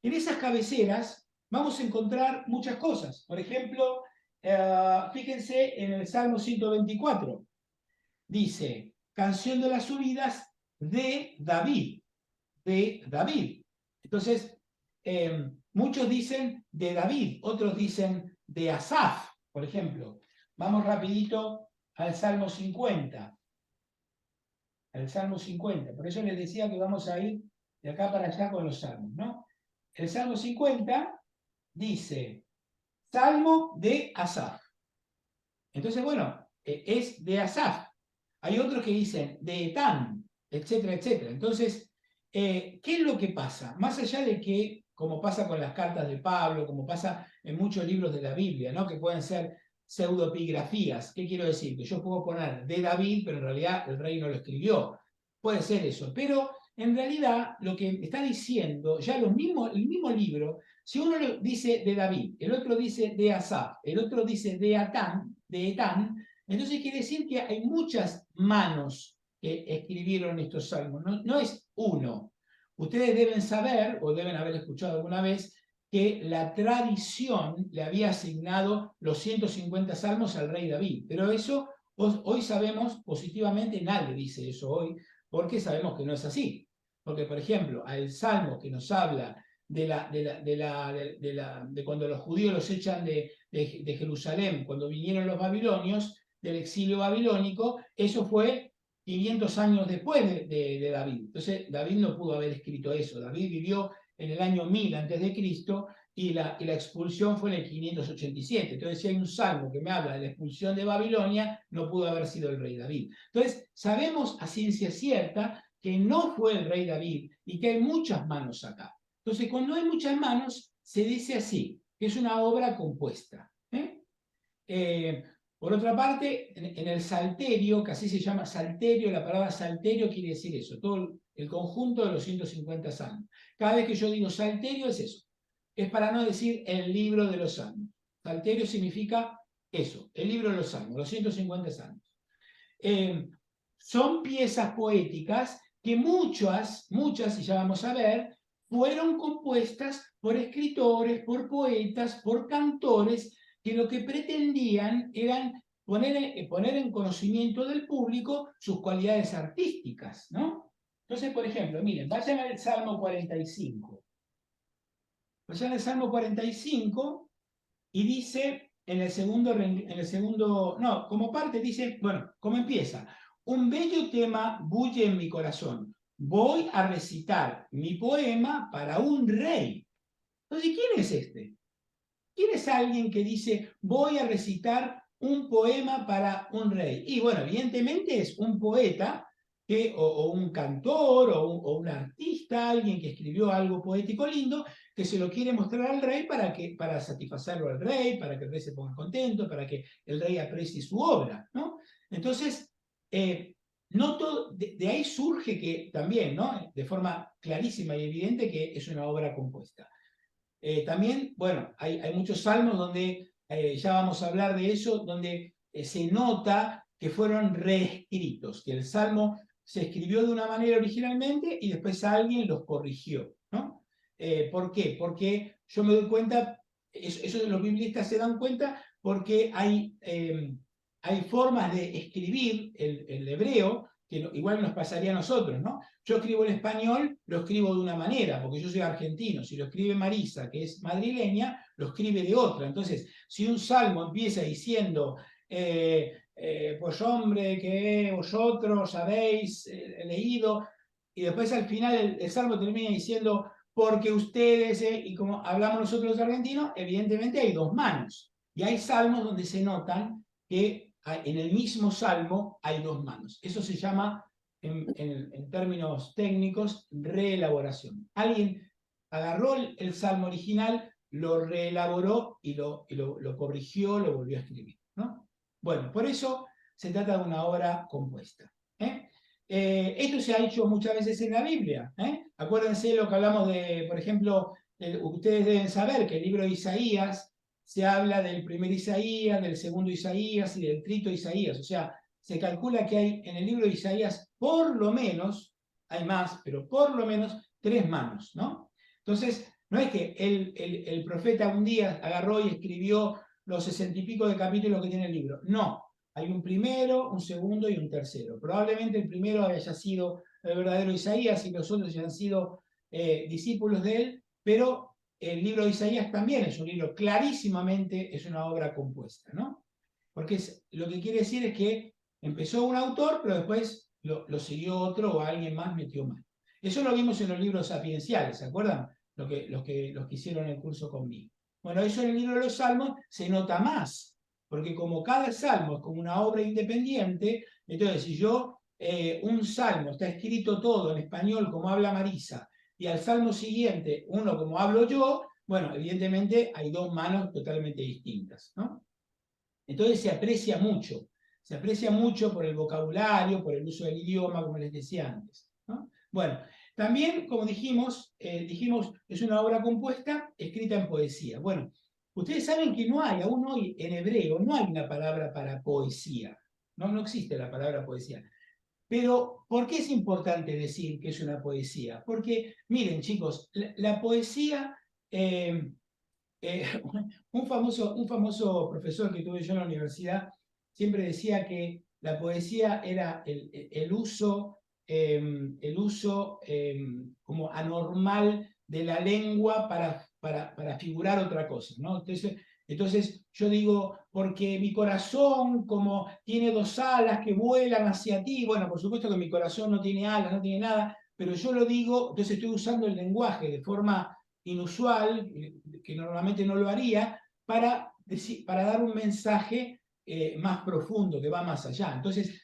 en esas cabeceras vamos a encontrar muchas cosas. Por ejemplo, fíjense en el Salmo 124. Dice, canción de las subidas de David. De David. Entonces, muchos dicen de David, otros dicen de Asaf, por ejemplo. Vamos rapidito al Salmo 50. Al Salmo 50. Por eso les decía que vamos a ir de acá para allá con los salmos, ¿no? El Salmo 50 dice, Salmo de Asaf. Entonces, bueno, es de Asaf. Hay otros que dicen de Etán, etcétera, etcétera. Entonces, ¿qué es lo que pasa? Más allá de que, como pasa con las cartas de Pablo, como pasa en muchos libros de la Biblia, ¿no? Que pueden ser pseudoepigrafías. ¿Qué quiero decir? Que yo puedo poner de David, pero en realidad el rey no lo escribió. Puede ser eso. Pero en realidad lo que está diciendo, ya el mismo libro, si uno lo dice de David, el otro dice de Asaf, el otro dice de Etán, entonces quiere decir que hay muchas manos que escribieron estos salmos, no es uno. Ustedes deben saber, o deben haber escuchado alguna vez, que la tradición le había asignado los 150 salmos al rey David, pero eso hoy sabemos positivamente, nadie dice eso hoy, porque sabemos que no es así. Porque, por ejemplo, al salmo que nos habla de cuando los judíos los echan de Jerusalén, cuando vinieron los babilonios, del exilio babilónico, eso fue 500 años después de David. Entonces, David no pudo haber escrito eso. David vivió en el año 1000 a.C. y la expulsión fue en el 587. Entonces, si hay un salmo que me habla de la expulsión de Babilonia, no pudo haber sido el rey David. Entonces, sabemos a ciencia cierta que no fue el rey David y que hay muchas manos acá. Entonces, cuando hay muchas manos, se dice así. que es una obra compuesta. Por otra parte, en el salterio, que así se llama salterio, la palabra salterio quiere decir eso, todo el conjunto de los 150 salmos. Cada vez que yo digo salterio es eso, es para no decir el libro de los salmos. Salterio significa eso, el libro de los salmos, los 150 salmos. Son piezas poéticas que muchas, y ya vamos a ver, fueron compuestas por escritores, por poetas, por cantores, que lo que pretendían eran poner en conocimiento del público sus cualidades artísticas, ¿no? Entonces, por ejemplo, miren, vayan al Salmo 45. Vayan al Salmo 45 y dice en el segundo, no, como parte dice, bueno, ¿cómo empieza? Un bello tema bulle en mi corazón. Voy a recitar mi poema para un rey. Entonces, ¿quién es este? ¿Quién es alguien que dice, voy a recitar un poema para un rey? Y bueno, evidentemente es un poeta o un cantor o un artista, alguien que escribió algo poético lindo, que se lo quiere mostrar al rey para satisfacerlo al rey, para que el rey se ponga contento, para que el rey aprecie su obra, ¿no? Entonces, no todo, de ahí surge que también, ¿no? De forma clarísima y evidente que es una obra compuesta. También, bueno, hay muchos salmos donde, ya vamos a hablar de eso, donde se nota que fueron reescritos, que el salmo se escribió de una manera originalmente y después alguien los corrigió, ¿no? ¿Por qué? Porque yo me doy cuenta, eso los biblistas se dan cuenta, porque hay formas de escribir el hebreo que igual nos pasaría a nosotros, ¿no? Yo escribo en español, lo escribo de una manera, porque yo soy argentino. Si lo escribe Marisa, que es madrileña, lo escribe de otra. Entonces, si un salmo empieza diciendo, pues hombre, que vosotros habéis leído, y después al final el salmo termina diciendo, porque ustedes, y como hablamos nosotros los argentinos, evidentemente hay dos manos. Y hay salmos donde se notan que en el mismo salmo hay dos manos. Eso se llama, en términos técnicos, reelaboración. Alguien agarró el salmo original, lo reelaboró y lo corrigió, lo volvió a escribir, ¿no? Bueno, por eso se trata de una obra compuesta. Esto se ha hecho muchas veces en la Biblia. Acuérdense lo que hablamos de, por ejemplo, ustedes deben saber que el libro de Isaías se habla del primer Isaías, del segundo Isaías y del trito Isaías. O sea, se calcula que hay en el libro de Isaías por lo menos, hay más, pero por lo menos 3 manos, ¿no? Entonces, no es que el profeta un día agarró y escribió los 60 y pico de capítulos que tiene el libro. No, hay un primero, un segundo y un tercero. Probablemente el primero haya sido el verdadero Isaías y los otros hayan sido discípulos de él, pero el libro de Isaías también es un libro, clarísimamente es una obra compuesta, ¿no? Porque lo que quiere decir es que empezó un autor, pero después lo siguió otro o alguien más metió mano. Eso lo vimos en los libros sapienciales, ¿se acuerdan? Los que hicieron el curso conmigo. Bueno, eso en el libro de los Salmos se nota más, porque como cada salmo es como una obra independiente, entonces si yo, un salmo está escrito todo en español como habla Marisa, y al salmo siguiente, uno como hablo yo, bueno, evidentemente hay dos manos totalmente distintas, ¿no? Entonces se aprecia mucho por el vocabulario, por el uso del idioma, como les decía antes, ¿no? Bueno, también, como dijimos, es una obra compuesta escrita en poesía. Bueno, ustedes saben que no hay, aún hoy en hebreo, no hay una palabra para poesía, no existe la palabra poesía. Pero, ¿por qué es importante decir que es una poesía? Porque, miren, chicos, la poesía, un famoso profesor que tuve yo en la universidad siempre decía que la poesía era el uso como anormal de la lengua para figurar otra cosa, ¿no? Entonces yo digo, porque mi corazón como tiene 2 alas que vuelan hacia ti, bueno, por supuesto que mi corazón no tiene alas, no tiene nada, pero yo lo digo, entonces estoy usando el lenguaje de forma inusual, que normalmente no lo haría, para dar un mensaje más profundo, que va más allá. Entonces,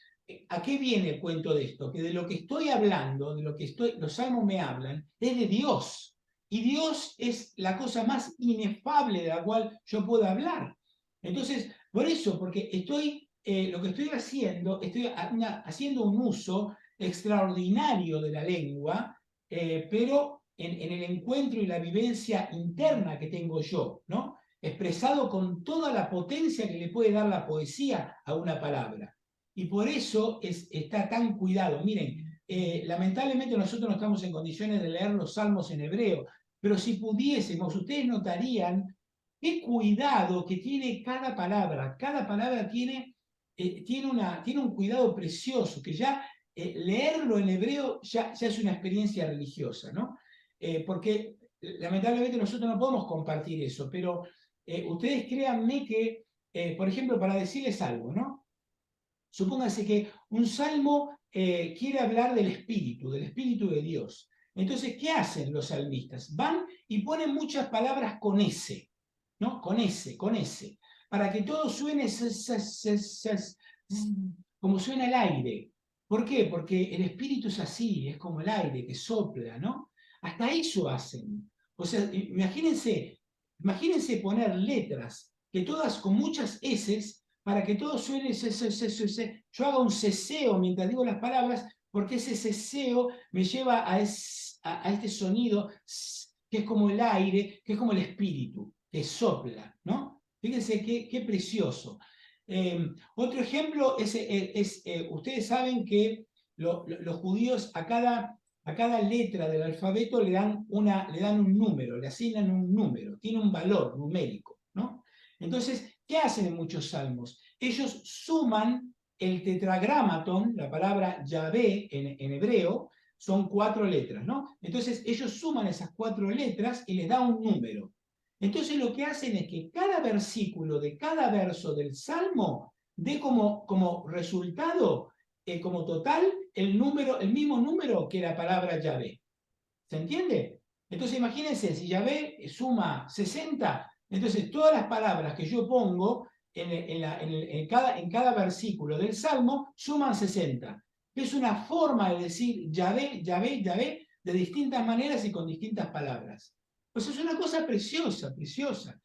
¿a qué viene el cuento de esto? Que de lo que estoy hablando, los salmos me hablan, es de Dios. y Dios es la cosa más inefable de la cual yo puedo hablar. Entonces, por eso, porque lo que estoy haciendo haciendo un uso extraordinario de la lengua, pero en el encuentro y la vivencia interna que tengo yo, ¿no? Expresado con toda la potencia que le puede dar la poesía a una palabra. Y por eso está tan cuidado. Miren, lamentablemente nosotros no estamos en condiciones de leer los salmos en hebreo, pero si pudiésemos, ustedes notarían qué cuidado que tiene cada palabra. Cada palabra tiene un cuidado precioso, que ya leerlo en hebreo ya es una experiencia religiosa, ¿no? Porque lamentablemente nosotros no podemos compartir eso, pero ustedes créanme que, por ejemplo, para decirles algo, ¿no? Supónganse que un salmo quiere hablar del Espíritu de Dios. Entonces, ¿qué hacen los salmistas? Van y ponen muchas palabras con S, ¿no? Con S, para que todo suene como suena el aire. ¿Por qué? Porque el Espíritu es así, es como el aire que sopla, ¿no? Hasta eso hacen. O sea, imagínense poner letras que todas con muchas S para que todo suene, yo haga un ceseo mientras digo las palabras, porque ese ceseo me lleva a este sonido que es como el aire, que es como el espíritu, que sopla, ¿no? Fíjense qué precioso. Otro ejemplo ustedes saben que los judíos a cada letra del alfabeto le dan un número, le asignan un número, tiene un valor numérico, ¿no? Entonces, ¿qué hacen en muchos salmos? Ellos suman el tetragramaton, la palabra Yahvé en hebreo, son 4 letras, ¿no? Entonces, ellos suman esas 4 letras y les da un número. Entonces, lo que hacen es que cada versículo de cada verso del salmo dé como resultado, como total, el mismo número que la palabra Yahvé. ¿Se entiende? Entonces, imagínense, si Yahvé suma 60, entonces todas las palabras que yo pongo en cada versículo del Salmo suman 60. Es una forma de decir Yahvé, Yahvé, Yahvé de distintas maneras y con distintas palabras. Pues es una cosa preciosa, preciosa.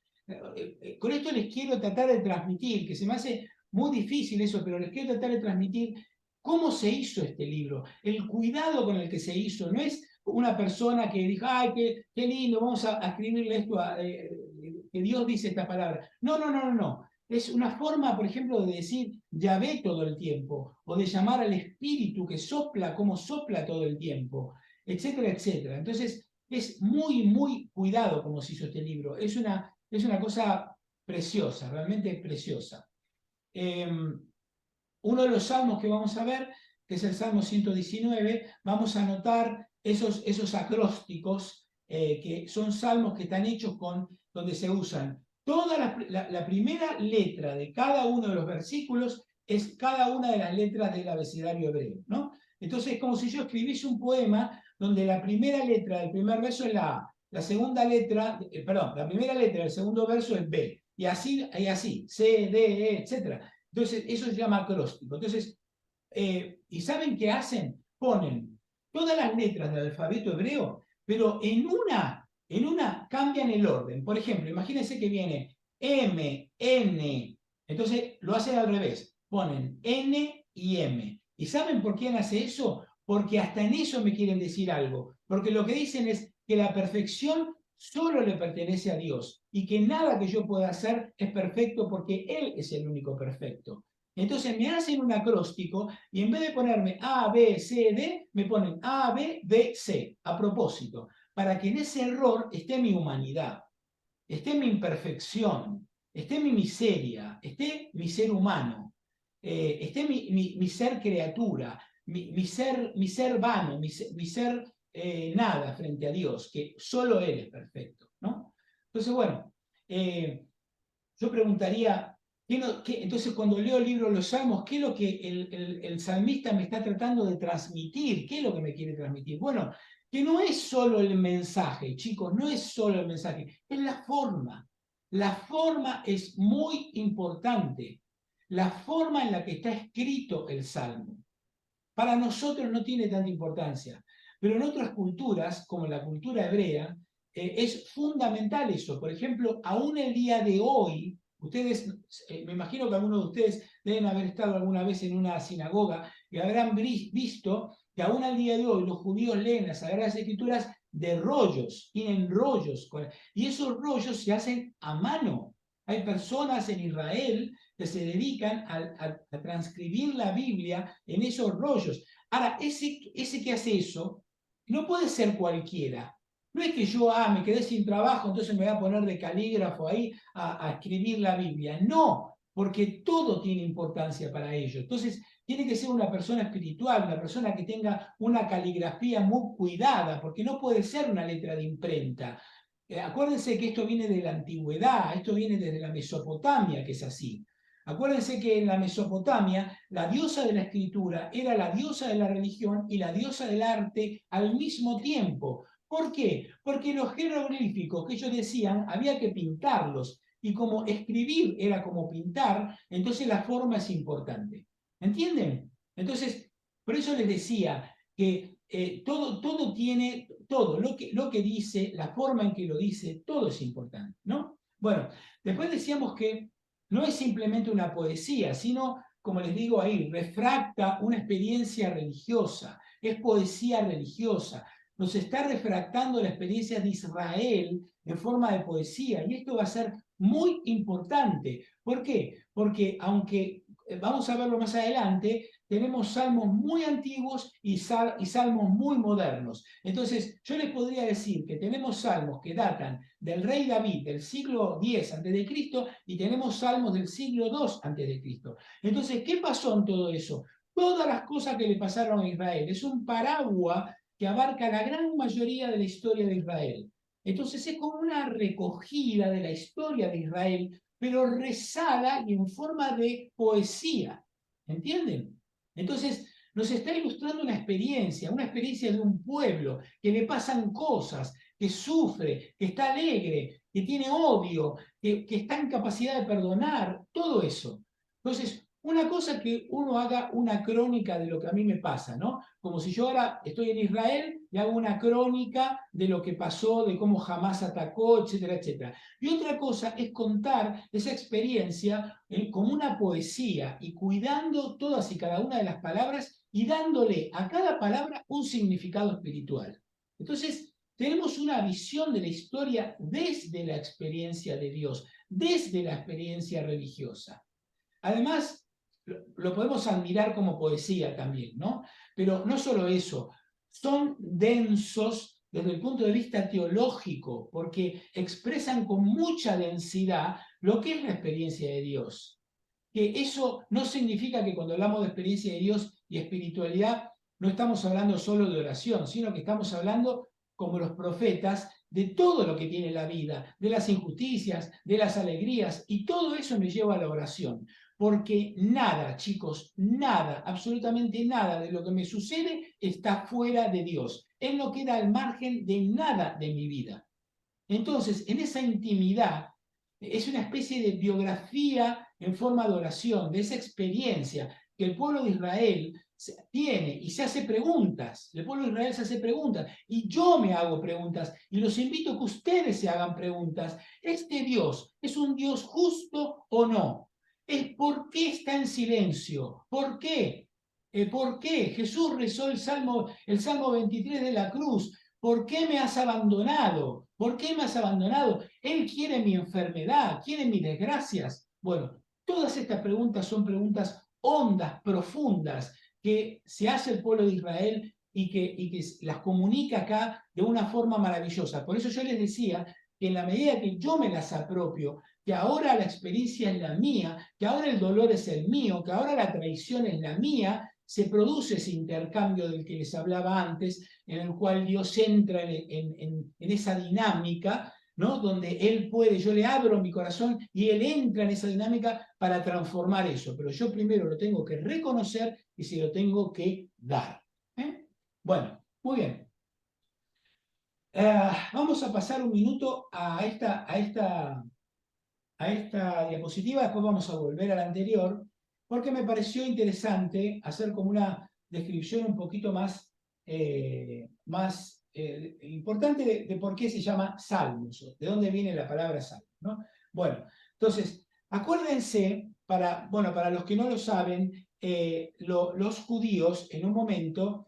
Con esto les quiero tratar de transmitir, que se me hace muy difícil eso, pero les quiero tratar de transmitir cómo se hizo este libro, el cuidado con el que se hizo. No es una persona que dijo, ay, qué lindo, vamos a escribirle esto, que Dios dice esta palabra. No, no, no, no, no. Es una forma, por ejemplo, de decir Yahvé todo el tiempo, o de llamar al Espíritu que sopla, como sopla todo el tiempo, etcétera, etcétera. Entonces, es muy, muy cuidado como se hizo este libro. Es una cosa preciosa, realmente preciosa. Uno de los salmos que vamos a ver, que es el Salmo 119, vamos a notar esos acrósticos, que son salmos que están hechos donde se usan toda la primera letra de cada uno de los versículos, es cada una de las letras del abecedario hebreo, ¿no? Entonces es como si yo escribiese un poema donde la primera letra del primer verso es la A, la segunda letra, la primera letra del segundo verso es B, y así, C, D, E, etc. Entonces, eso se llama acróstico. Entonces, ¿y saben qué hacen? Ponen todas las letras del alfabeto hebreo, pero en una cambian el orden. Por ejemplo, imagínense que viene M, N, entonces lo hacen al revés. Ponen N y M. ¿Y saben por quién hace eso? Porque hasta en eso me quieren decir algo. Porque lo que dicen es que la perfección solo le pertenece a Dios y que nada que yo pueda hacer es perfecto porque Él es el único perfecto. Entonces me hacen un acróstico y en vez de ponerme A, B, C, D, me ponen A, B, D, C, a propósito, para que en ese error esté mi humanidad, esté mi imperfección, esté mi miseria, esté mi ser humano, esté mi ser criatura, mi ser vano, mi ser nada frente a Dios, que solo Él es perfecto, ¿no? Entonces, bueno, yo preguntaría, entonces cuando leo el libro de los Salmos, ¿qué es lo que el salmista me está tratando de transmitir? ¿Qué es lo que me quiere transmitir? Bueno, que no es solo el mensaje, chicos, no es solo el mensaje, es la forma. La forma es muy importante, la forma en la que está escrito el Salmo. Para nosotros no tiene tanta importancia, pero en otras culturas, como la cultura hebrea, es fundamental eso. Por ejemplo, aún el día de hoy, ustedes, me imagino que algunos de ustedes deben haber estado alguna vez en una sinagoga y habrán visto que aún al día de hoy los judíos leen las Sagradas Escrituras de rollos, tienen rollos, y esos rollos se hacen a mano. Hay personas en Israel que se dedican a transcribir la Biblia en esos rollos. Ahora, ese que hace eso no puede ser cualquiera. No es que yo me quedé sin trabajo, entonces me voy a poner de calígrafo ahí a escribir la Biblia. No, porque todo tiene importancia para ellos. Entonces, tiene que ser una persona espiritual, una persona que tenga una caligrafía muy cuidada, porque no puede ser una letra de imprenta. Acuérdense que esto viene de la antigüedad, esto viene desde la Mesopotamia, que es así. Acuérdense que en la Mesopotamia la diosa de la escritura era la diosa de la religión y la diosa del arte al mismo tiempo. ¿Por qué? Porque los jeroglíficos que ellos decían había que pintarlos, y como escribir era como pintar, entonces la forma es importante. ¿Entienden? Entonces, por eso les decía que todo tiene, todo lo que dice, la forma en que lo dice, todo es importante, ¿no? Bueno, después decíamos que no es simplemente una poesía, sino, como les digo ahí, refracta una experiencia religiosa, es poesía religiosa, nos está refractando la experiencia de Israel en forma de poesía, y esto va a ser muy importante. ¿Por qué? Porque aunque vamos a verlo más adelante, tenemos salmos muy antiguos y salmos muy modernos. Entonces, yo les podría decir que tenemos salmos que datan del rey David del siglo X a.C. y tenemos salmos del siglo II a.C. Entonces, ¿qué pasó en todo eso? Todas las cosas que le pasaron a Israel. Es un paraguas que abarca la gran mayoría de la historia de Israel. Entonces es como una recogida de la historia de Israel, pero rezada y en forma de poesía. ¿Entienden? Entonces nos está ilustrando una experiencia de un pueblo que le pasan cosas, que sufre, que está alegre, que tiene odio, que está en capacidad de perdonar, todo eso. Entonces, una cosa es que uno haga una crónica de lo que a mí me pasa, ¿no? Como si yo ahora estoy en Israel y hago una crónica de lo que pasó, de cómo Hamás atacó, etcétera, etcétera. Y otra cosa es contar esa experiencia como una poesía y cuidando todas y cada una de las palabras y dándole a cada palabra un significado espiritual. Entonces, tenemos una visión de la historia desde la experiencia de Dios, desde la experiencia religiosa. Además, lo podemos admirar como poesía también, ¿no? Pero no solo eso, son densos desde el punto de vista teológico, porque expresan con mucha densidad lo que es la experiencia de Dios. Que eso no significa que cuando hablamos de experiencia de Dios y espiritualidad no estamos hablando solo de oración, sino que estamos hablando, como los profetas, de todo lo que tiene la vida, de las injusticias, de las alegrías, y todo eso me lleva a la oración. Porque nada, chicos, nada, absolutamente nada de lo que me sucede está fuera de Dios. Él no queda al margen de nada de mi vida. Entonces, en esa intimidad, es una especie de biografía en forma de oración, de esa experiencia que el pueblo de Israel tiene y se hace preguntas. El pueblo de Israel se hace preguntas y yo me hago preguntas y los invito a que ustedes se hagan preguntas. ¿Este Dios es un Dios justo o no? ¿Por qué está en silencio? ¿Por qué? ¿Por qué? Jesús rezó el Salmo 23 de la cruz. ¿Por qué me has abandonado? ¿Por qué me has abandonado? Él quiere mi enfermedad, quiere mis desgracias. Bueno, todas estas preguntas son preguntas hondas, profundas, que se hace el pueblo de Israel y que las comunica acá de una forma maravillosa. Por eso yo les decía que en la medida que yo me las apropio, que ahora la experiencia es la mía, que ahora el dolor es el mío, que ahora la traición es la mía, se produce ese intercambio del que les hablaba antes, en el cual Dios entra en esa dinámica, ¿no? Donde Él puede, yo le abro mi corazón y Él entra en esa dinámica para transformar eso, pero yo primero lo tengo que reconocer y se lo tengo que dar. Bueno, muy bien. Vamos a pasar un minuto a esta diapositiva, después vamos a volver a la anterior, porque me pareció interesante hacer como una descripción un poquito más importante de por qué se llama Salmos, de dónde viene la palabra Salmo, ¿no? Bueno, entonces, acuérdense, para los que no lo saben, los judíos en un momento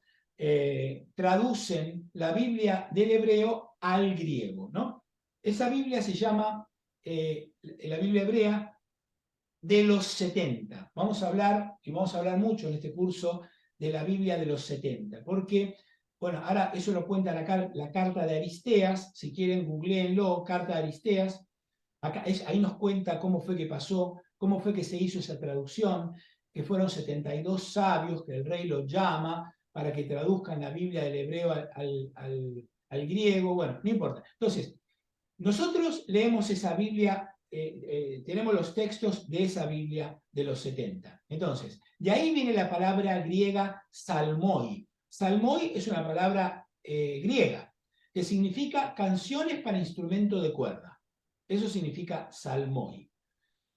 traducen la Biblia del hebreo al griego, ¿no? Esa Biblia se llama la Biblia hebrea de los 70. Vamos a hablar, y vamos a hablar mucho en este curso, de la Biblia de los 70, porque, bueno, ahora eso lo cuenta la carta de Aristeas, si quieren googleenlo, carta de Aristeas, ahí nos cuenta cómo fue que pasó, cómo fue que se hizo esa traducción, que fueron 72 sabios que el rey los llama para que traduzcan la Biblia del hebreo al griego, bueno, no importa. Entonces, nosotros leemos esa Biblia, tenemos los textos de esa Biblia de los 70. Entonces, de ahí viene la palabra griega salmoi. Salmoi es una palabra griega que significa canciones para instrumento de cuerda. Eso significa salmoi.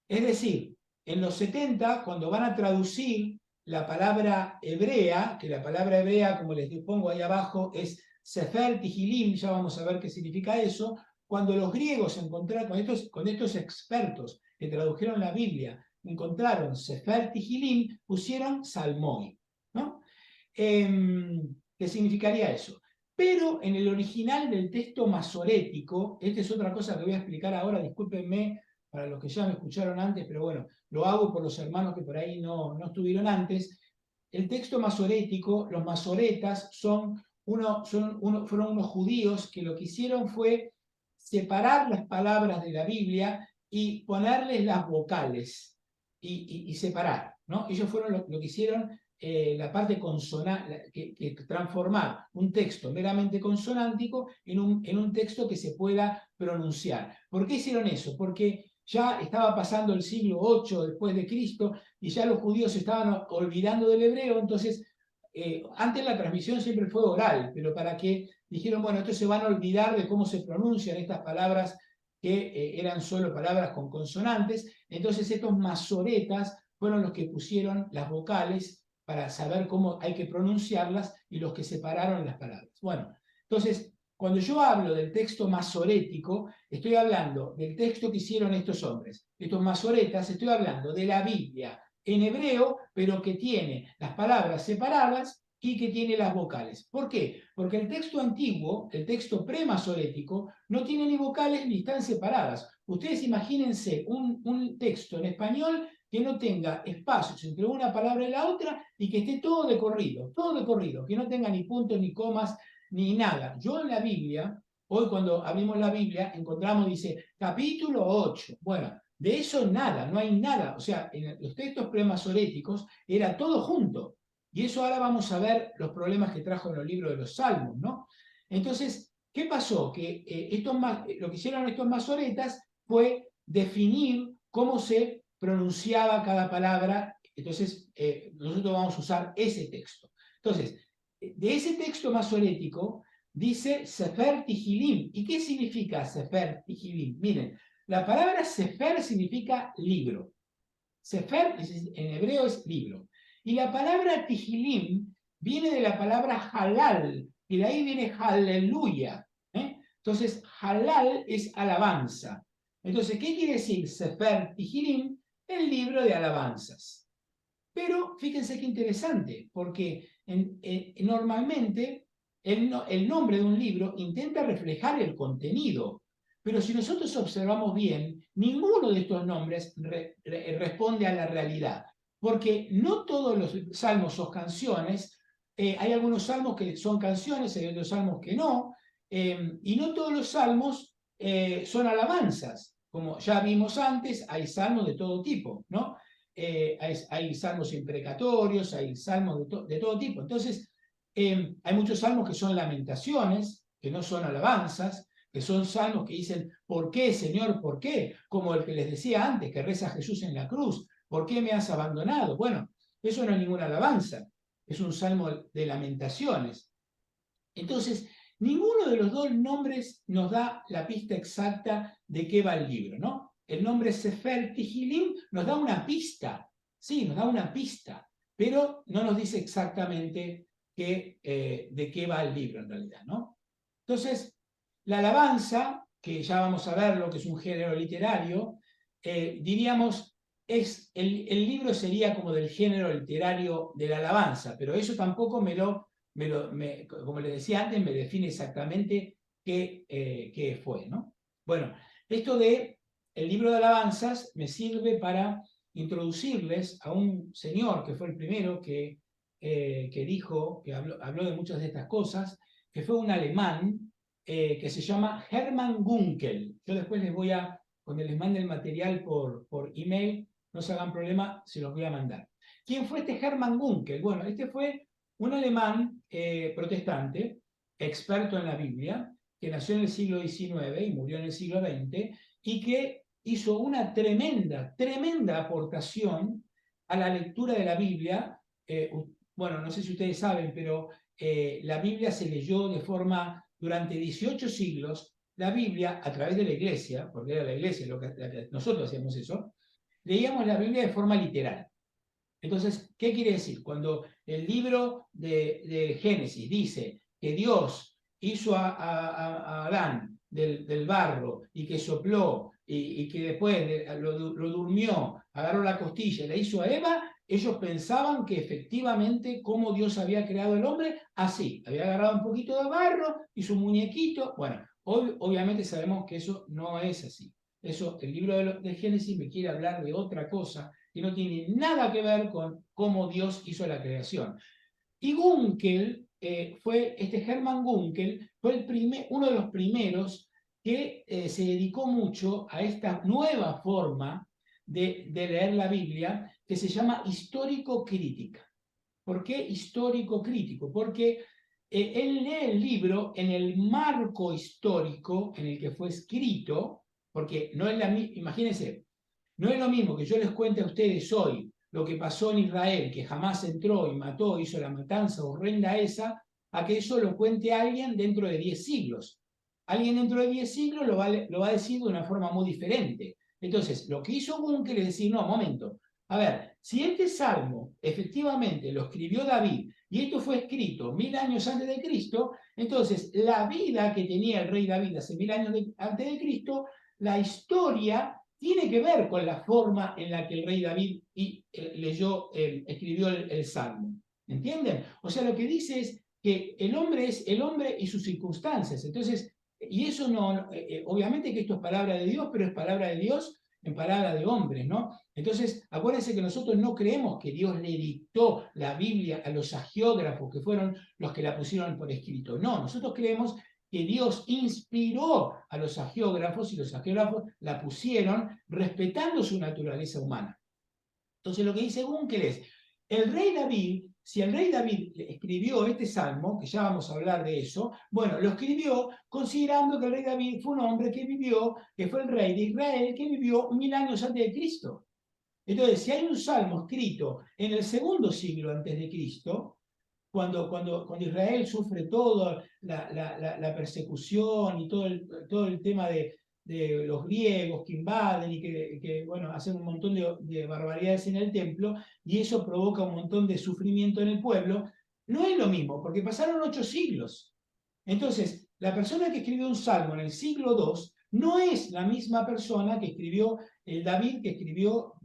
Es decir, en los 70, cuando van a traducir la palabra hebrea, que la palabra hebrea, como les pongo ahí abajo, es Sefer Tihilim, ya vamos a ver qué significa eso. Cuando los griegos encontraron, con estos expertos que tradujeron la Biblia, encontraron Sefer Tihilim, pusieron Salmoi, ¿no? ¿Qué significaría eso? Pero en el original del texto masorético, esta es otra cosa que voy a explicar ahora, discúlpenme para los que ya me escucharon antes, pero bueno, lo hago por los hermanos que por ahí no estuvieron antes. El texto masorético, los masoretas fueron unos judíos que lo que hicieron fue separar las palabras de la Biblia y ponerles las vocales y separar, ¿no? Ellos fueron lo que hicieron la parte consonante, que transformar un texto meramente consonántico en un texto que se pueda pronunciar. ¿Por qué hicieron eso? Porque ya estaba pasando el siglo VIII después de Cristo y ya los judíos se estaban olvidando del hebreo, entonces antes la transmisión siempre fue oral, pero para que dijeron, bueno, estos se van a olvidar de cómo se pronuncian estas palabras que eran solo palabras con consonantes, entonces estos masoretas fueron los que pusieron las vocales para saber cómo hay que pronunciarlas y los que separaron las palabras. Bueno, entonces, cuando yo hablo del texto masorético, estoy hablando del texto que hicieron estos hombres, estos masoretas, estoy hablando de la Biblia en hebreo, pero que tiene las palabras separadas y que tiene las vocales. ¿Por qué? Porque el texto antiguo, el texto premasorético, no tiene ni vocales ni están separadas. Ustedes imagínense un texto en español que no tenga espacios entre una palabra y la otra y que esté todo de corrido, que no tenga ni puntos, ni comas, ni nada. Yo en la Biblia, hoy cuando abrimos la Biblia, encontramos, dice, capítulo 8. Bueno, de eso nada, no hay nada. O sea, en los textos premasoréticos era todo junto. Y eso ahora vamos a ver los problemas que trajo en los libros de los Salmos, ¿no? Entonces, ¿qué pasó? Que lo que hicieron estos masoretas fue definir cómo se pronunciaba cada palabra. Entonces, nosotros vamos a usar ese texto. Entonces, de ese texto masorético dice Sefer Tihilim. ¿Y qué significa Sefer Tihilim? Miren, la palabra Sefer significa libro. Sefer en hebreo es libro. Y la palabra Tihilim viene de la palabra halal, y de ahí viene aleluya. Entonces, halal es alabanza. Entonces, ¿qué quiere decir Sefer Tihilim? El libro de alabanzas. Pero fíjense qué interesante, porque normalmente el nombre de un libro intenta reflejar el contenido, pero si nosotros observamos bien, ninguno de estos nombres responde a la realidad, porque no todos los salmos son canciones, hay algunos salmos que son canciones, hay otros salmos que no, y no todos los salmos son alabanzas. Como ya vimos antes, hay salmos de todo tipo, ¿no? Hay salmos imprecatorios, hay salmos de todo tipo. Entonces, hay muchos salmos que son lamentaciones, que no son alabanzas, que son salmos que dicen, ¿por qué, Señor? ¿Por qué? Como el que les decía antes, que reza Jesús en la cruz, ¿por qué me has abandonado? Bueno, eso no es ninguna alabanza, es un salmo de lamentaciones. Entonces, ninguno de los dos nombres nos da la pista exacta de qué va el libro, ¿no? El nombre Sefer Tihilim nos da una pista, sí, nos da una pista, pero no nos dice exactamente de qué va el libro en realidad, ¿no? Entonces, la alabanza, que ya vamos a ver lo que es un género literario, diríamos, el libro sería como del género literario de la alabanza, pero eso tampoco como les decía antes, me define exactamente qué fue, ¿no? Bueno, esto de el libro de alabanzas me sirve para introducirles a un señor que fue el primero que dijo, que habló de muchas de estas cosas, que fue un alemán que se llama Hermann Gunkel. Yo después cuando les mande el material por email, no se hagan problema, se los voy a mandar. ¿Quién fue este Hermann Gunkel? Bueno, este fue un alemán protestante, experto en la Biblia, que nació en el siglo XIX y murió en el siglo XX, y que hizo una tremenda aportación a la lectura de la Biblia. Bueno, no sé si ustedes saben, pero la Biblia se leyó durante 18 siglos, la Biblia a través de la iglesia, porque era la iglesia nosotros hacíamos eso, leíamos la Biblia de forma literal. Entonces, ¿qué quiere decir? Cuando el libro de Génesis dice que Dios hizo a Adán del barro y que sopló y que después lo durmió, agarró la costilla y la hizo a Eva, ellos pensaban que efectivamente como Dios había creado el hombre, así, había agarrado un poquito de barro, hizo un muñequito. Bueno, obviamente sabemos que eso no es así. El libro de Génesis me quiere hablar de otra cosa que no tiene nada que ver con cómo Dios hizo la creación. Y Gunkel, Hermann Gunkel, fue uno de los primeros que se dedicó mucho a esta nueva forma de leer la Biblia, que se llama histórico-crítica. ¿Por qué histórico-crítico? Porque él lee el libro en el marco histórico en el que fue escrito, porque no es imagínense, no es lo mismo que yo les cuente a ustedes hoy lo que pasó en Israel, que jamás entró y mató, hizo la matanza horrenda esa, a que eso lo cuente alguien dentro de 10 siglos. Alguien dentro de 10 siglos lo va a decir de una forma muy diferente. Entonces, lo que hizo Gunkel es decir, no, momento, a ver, si este salmo efectivamente lo escribió David y esto fue escrito 1000 años antes de Cristo, entonces la vida que tenía el rey David hace 1000 años antes de Cristo, la historia tiene que ver con la forma en la que el rey David escribió el Salmo. ¿Entienden? O sea, lo que dice es que el hombre es el hombre y sus circunstancias. Entonces, y eso obviamente que esto es palabra de Dios, pero es palabra de Dios en palabra de hombres, ¿no? Entonces, acuérdense que nosotros no creemos que Dios le dictó la Biblia a los agiógrafos, que fueron los que la pusieron por escrito. No, nosotros creemos que Dios inspiró a los agiógrafos y los agiógrafos la pusieron respetando su naturaleza humana. Entonces lo que dice Gunkel es, si el rey David escribió este salmo, que ya vamos a hablar de eso, bueno, lo escribió considerando que el rey David fue un hombre que fue el rey de Israel, que vivió 1000 años antes de Cristo. Entonces, si hay un salmo escrito en el segundo siglo antes de Cristo, cuando Israel sufre toda la persecución y todo el tema de los griegos que invaden y que bueno, hacen un montón de barbaridades en el templo, y eso provoca un montón de sufrimiento en el pueblo, no es lo mismo, porque pasaron 8 siglos. Entonces, la persona que escribió un salmo en el siglo II no es la misma persona que escribió el David que escribió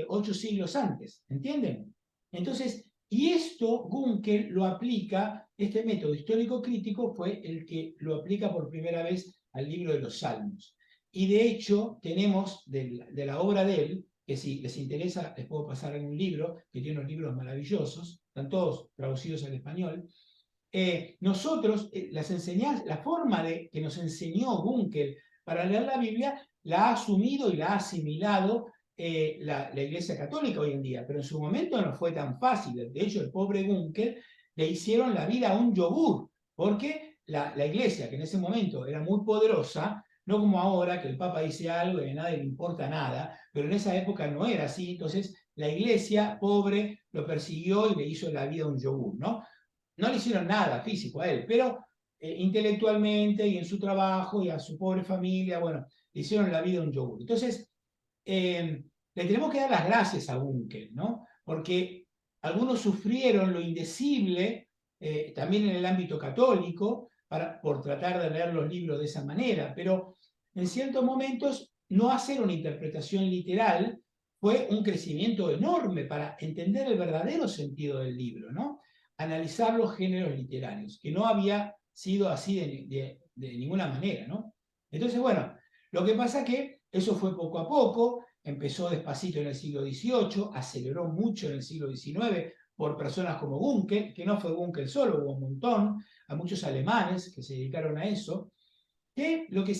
8 siglos antes, ¿entienden? Entonces, y esto Gunkel lo aplica, este método histórico crítico fue el que lo aplica por primera vez al libro de los Salmos. Y de hecho tenemos de la obra de él, que si les interesa les puedo pasar en un libro, que tiene unos libros maravillosos, están todos traducidos al español. Nosotros, la forma que nos enseñó Gunkel para leer la Biblia, la ha asumido y la ha asimilado la Iglesia Católica hoy en día, pero en su momento no fue tan fácil. De hecho, el pobre Gunkel le hicieron la vida a un yogur, porque la Iglesia, que en ese momento era muy poderosa, no como ahora, que el Papa dice algo y a nadie le importa nada, pero en esa época no era así. Entonces, la Iglesia, pobre, lo persiguió y le hizo la vida a un yogur, ¿no? No le hicieron nada físico a él, pero intelectualmente y en su trabajo y a su pobre familia, bueno, le hicieron la vida a un yogur. Entonces, le tenemos que dar las gracias a Gunkel, ¿no? Porque algunos sufrieron lo indecible, también en el ámbito católico, por tratar de leer los libros de esa manera, pero en ciertos momentos no hacer una interpretación literal fue un crecimiento enorme para entender el verdadero sentido del libro, ¿no? Analizar los géneros literarios, que no había sido así de ninguna manera, ¿no? Entonces, bueno, lo que pasa que eso fue poco a poco, empezó despacito en el siglo XVIII, aceleró mucho en el siglo XIX por personas como Gunkel, que no fue Gunkel solo, hubo un montón, a muchos alemanes que se dedicaron a eso, que lo que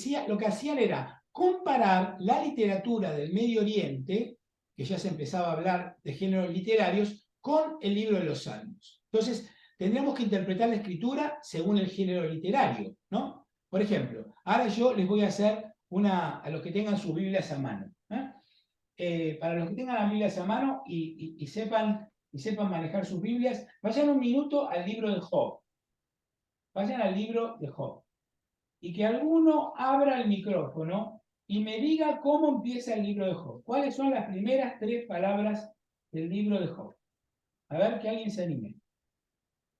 hacían era comparar la literatura del Medio Oriente, que ya se empezaba a hablar de géneros literarios, con el libro de los Salmos. Entonces, tendremos que interpretar la escritura según el género literario, ¿no? Por ejemplo, ahora yo les voy a hacer a los que tengan sus Biblias a mano. Para los que tengan las Biblias a mano y sepan manejar sus Biblias, vayan un minuto al libro de Job. Vayan al libro de Job. Y que alguno abra el micrófono y me diga cómo empieza el libro de Job. ¿Cuáles son las primeras 3 palabras del libro de Job? A ver, que alguien se anime.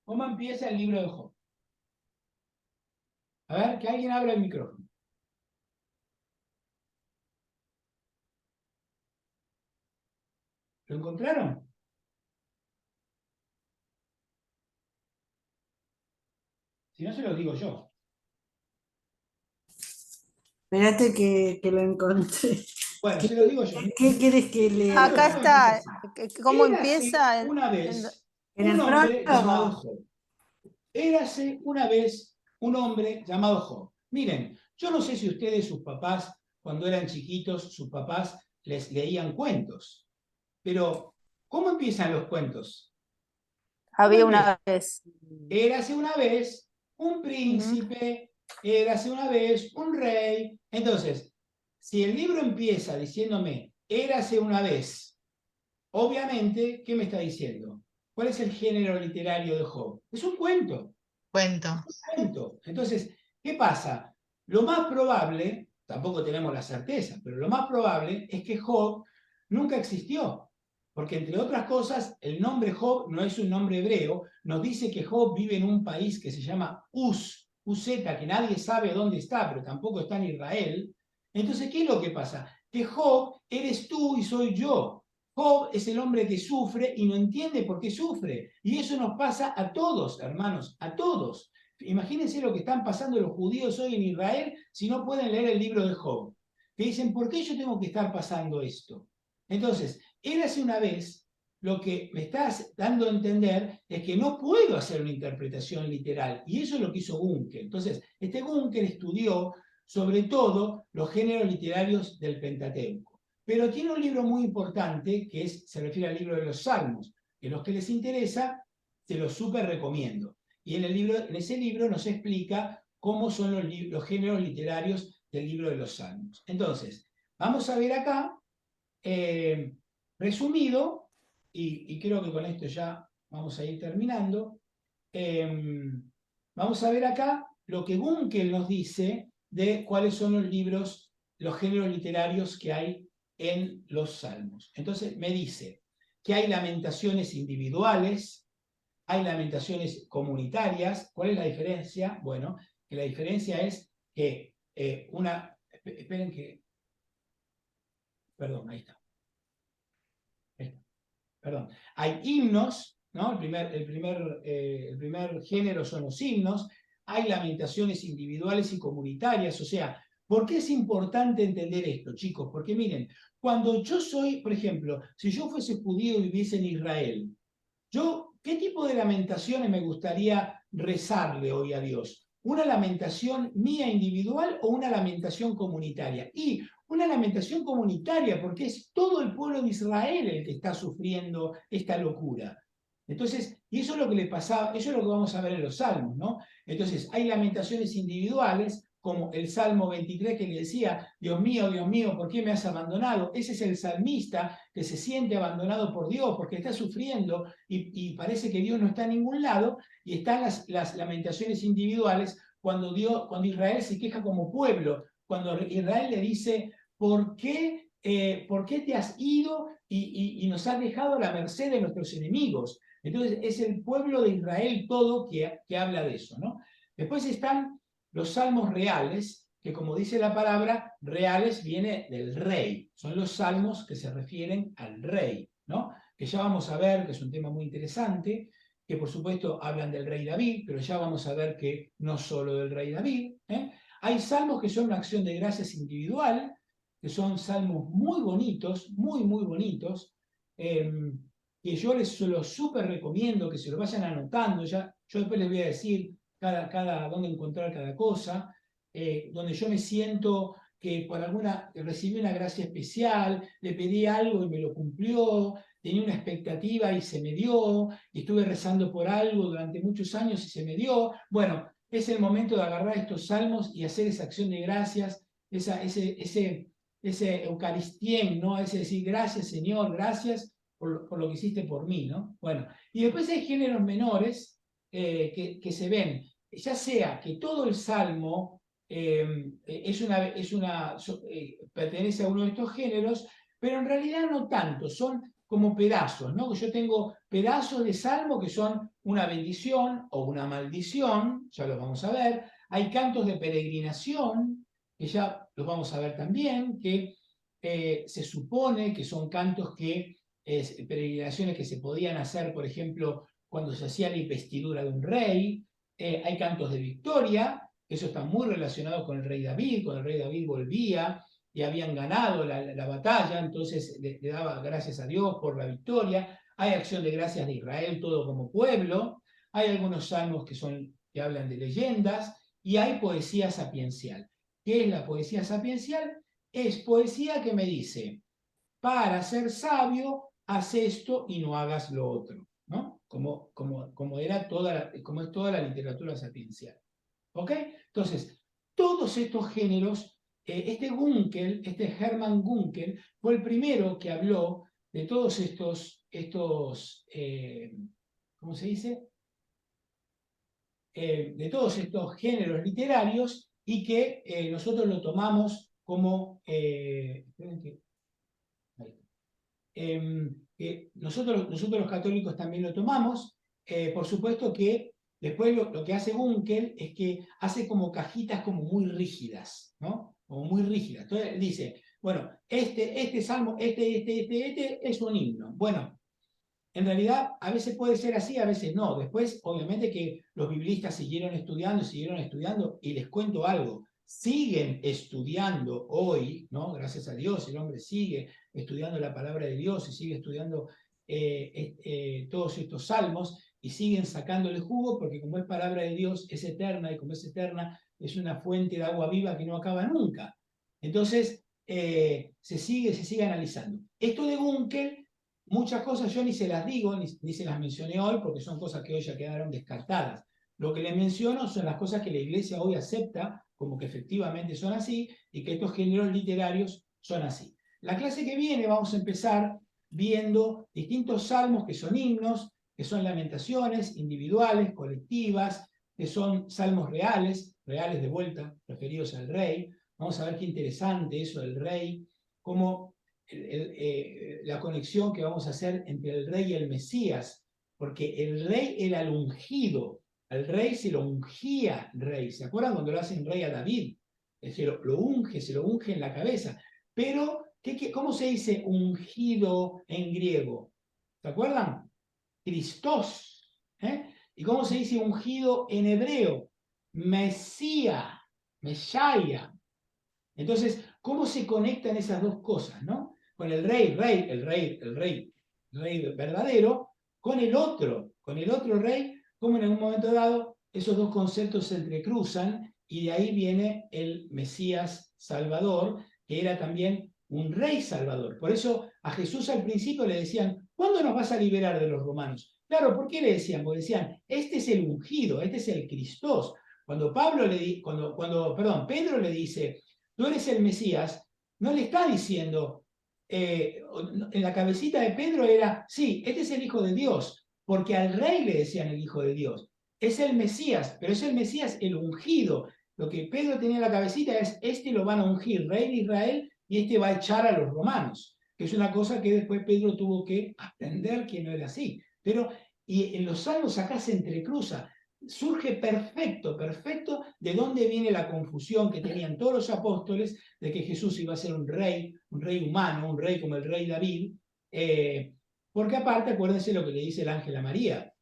¿Cómo empieza el libro de Job? A ver, que alguien abra el micrófono. ¿Lo encontraron? Si no, se los digo yo. Espérate que lo encontré. Bueno, se los digo yo. ¿Qué quieres que lea? Acá está. ¿Cómo Érase empieza? una vez En un el hombre llamado prólogo. Job. Érase una vez un hombre llamado Job. Miren, yo no sé si ustedes, sus papás, cuando eran chiquitos, sus papás les leían cuentos. Pero, ¿cómo empiezan los cuentos? Había una vez. Érase una vez un príncipe, érase una vez un rey. Entonces, si el libro empieza diciéndome, érase una vez, obviamente, ¿qué me está diciendo? ¿Cuál es el género literario de Job? Es un cuento. Cuento. Cuento. Entonces, ¿qué pasa? Lo más probable, tampoco tenemos la certeza, pero lo más probable es que Job nunca existió. Porque entre otras cosas, el nombre Job no es un nombre hebreo, nos dice que Job vive en un país que se llama Uz, que nadie sabe dónde está, pero tampoco está en Israel. Entonces, ¿qué es lo que pasa? Que Job eres tú y soy yo. Job es el hombre que sufre y no entiende por qué sufre. Y eso nos pasa a todos, hermanos, a todos. Imagínense lo que están pasando los judíos hoy en Israel si no pueden leer el libro de Job. Que dicen, ¿por qué yo tengo que estar pasando esto? Entonces, érase una vez, lo que me estás dando a entender es que no puedo hacer una interpretación literal. Y eso es lo que hizo Gunkel. Entonces, este Gunkel estudió sobre todo los géneros literarios del Pentateuco. Pero tiene un libro muy importante que se refiere al libro de los Salmos, que a los que les interesa, se los súper recomiendo. Y en ese libro nos explica cómo son los géneros literarios del libro de los Salmos. Entonces, vamos a ver acá, resumido, y creo que con esto ya vamos a ir terminando, vamos a ver acá lo que Gunkel nos dice de cuáles son los géneros literarios que hay en los Salmos. Entonces me dice que hay lamentaciones individuales, hay lamentaciones comunitarias. ¿Cuál es la diferencia? Bueno, que la diferencia es que esperen que... Perdón, ahí está. Perdón. Hay himnos, ¿no? El primer género son los himnos. Hay lamentaciones individuales y comunitarias. O sea, ¿por qué es importante entender esto, chicos? Porque miren, cuando yo soy, por ejemplo, si yo fuese judío y viviese en Israel, ¿qué tipo de lamentaciones me gustaría rezarle hoy a Dios? ¿Una lamentación mía individual o una lamentación comunitaria? Y una lamentación comunitaria, porque es todo el pueblo de Israel el que está sufriendo esta locura. Entonces, y eso es lo que le pasaba, eso es lo que vamos a ver en los salmos, ¿no? Entonces, hay lamentaciones individuales, como el Salmo 23 que le decía, Dios mío, ¿por qué me has abandonado? Ese es el salmista que se siente abandonado por Dios porque está sufriendo y parece que Dios no está en ningún lado, y están las lamentaciones individuales cuando Israel se queja como pueblo, cuando Israel le dice, ¿por qué te has ido y nos has dejado a la merced de nuestros enemigos? Entonces es el pueblo de Israel todo que habla de eso, ¿no? Después están los salmos reales, que como dice la palabra, reales viene del rey. Son los salmos que se refieren al rey, ¿no? Que ya vamos a ver, que es un tema muy interesante, que por supuesto hablan del rey David, pero ya vamos a ver que no solo del rey David. Hay salmos que son una acción de gracias individual, que son salmos muy bonitos, muy, muy bonitos, que yo les los súper recomiendo que se lo vayan anotando. Yo después les voy a decir dónde encontrar cada cosa, donde yo me siento que por recibí una gracia especial, le pedí algo y me lo cumplió, tenía una expectativa y se me dio, y estuve rezando por algo durante muchos años y se me dio. Bueno, es el momento de agarrar estos salmos y hacer esa acción de gracias, ese eucaristien, ¿no? Ese decir, gracias Señor, gracias por lo que hiciste por mí, ¿no? Bueno, y después hay géneros menores que se ven, ya sea que todo el salmo pertenece a uno de estos géneros, pero en realidad no tanto, son como pedazos, ¿no? Yo tengo pedazos de salmo que son una bendición o una maldición, ya los vamos a ver. Hay cantos de peregrinación, que ya los vamos a ver también, que se supone que son cantos peregrinaciones que se podían hacer, por ejemplo, cuando se hacía la investidura de un rey. Hay cantos de victoria, eso está muy relacionado con el rey David, cuando el rey David volvía y habían ganado la batalla, entonces le daba gracias a Dios por la victoria. Hay acción de gracias de Israel, todo como pueblo. Hay algunos salmos que hablan de leyendas y hay poesía sapiencial. ¿Qué es la poesía sapiencial? Es poesía que me dice, para ser sabio, haz esto y no hagas lo otro, ¿no? Como es toda la literatura sapiencial. ¿Ok? Entonces, todos estos géneros, este Hermann Gunkel, fue el primero que habló de todos estos ¿cómo se dice? De todos estos géneros literarios y que nosotros lo tomamos como... nosotros los católicos también lo tomamos. Por supuesto que después lo que hace Gunkel es que hace como cajitas como muy rígidas, ¿no? Como muy rígidas. Entonces dice, bueno, este salmo, este es un himno. Bueno, en realidad a veces puede ser así, a veces no. Después, obviamente que los biblistas siguieron estudiando y les cuento algo. Siguen estudiando hoy, ¿no? Gracias a Dios, el hombre sigue estudiando la palabra de Dios y sigue estudiando todos estos salmos y siguen sacándole jugo porque como es palabra de Dios es eterna y como es eterna es una fuente de agua viva que no acaba nunca. Entonces se sigue analizando. Esto de Gunkel, muchas cosas yo ni se las digo ni se las mencioné hoy porque son cosas que hoy ya quedaron descartadas. Lo que les menciono son las cosas que la iglesia hoy acepta como que efectivamente son así y que estos géneros literarios son así. La clase que viene vamos a empezar viendo distintos salmos que son himnos, que son lamentaciones individuales, colectivas, que son salmos reales de vuelta, referidos al rey. Vamos a ver qué interesante eso del rey, cómo la conexión que vamos a hacer entre el rey y el Mesías, porque el rey era el ungido, al rey se lo ungía rey. ¿Se acuerdan cuando lo hacen rey a David? Se lo unge en la cabeza. Pero, ¿cómo se dice ungido en griego? ¿Se acuerdan? Christos. ¿Y cómo se dice ungido en hebreo? Mesía, Meshaya. Entonces, ¿cómo se conectan esas dos cosas, no? Con el rey verdadero, con el otro rey, como en algún momento dado esos dos conceptos se entrecruzan y de ahí viene el Mesías Salvador, que era también un rey salvador. Por eso a Jesús al principio le decían, ¿cuándo nos vas a liberar de los romanos? Claro, ¿por qué le decían? Porque decían, este es el ungido, este es el Cristos. Cuando Pedro le dice, tú eres el Mesías, no le está diciendo, en la cabecita de Pedro era, sí, este es el Hijo de Dios, porque al rey le decían el Hijo de Dios. Es el Mesías, pero es el Mesías el ungido. Lo que Pedro tenía en la cabecita es, este lo van a ungir, rey de Israel, y este va a echar a los romanos, que es una cosa que después Pedro tuvo que aprender que no era así. Pero, y en los salmos acá se entrecruza, surge perfecto, perfecto de dónde viene la confusión que tenían todos los apóstoles de que Jesús iba a ser un rey humano, un rey como el rey David, porque aparte acuérdense lo que le dice el ángel a María,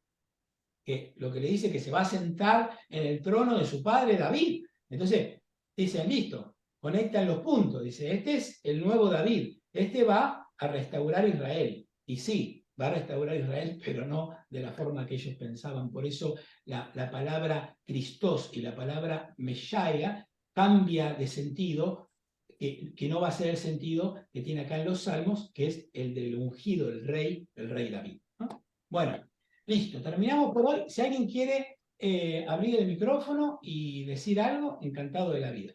que lo que le dice que se va a sentar en el trono de su padre David. Entonces, dicen, listo, conectan los puntos, dice, este es el nuevo David, este va a restaurar Israel. Y sí, va a restaurar Israel, pero no de la forma que ellos pensaban. Por eso la palabra Christos y la palabra Messiah cambia de sentido, que no va a ser el sentido que tiene acá en los Salmos, que es el del ungido, el rey David, ¿no? Bueno, listo, terminamos por hoy. Si alguien quiere abrir el micrófono y decir algo, encantado de la vida.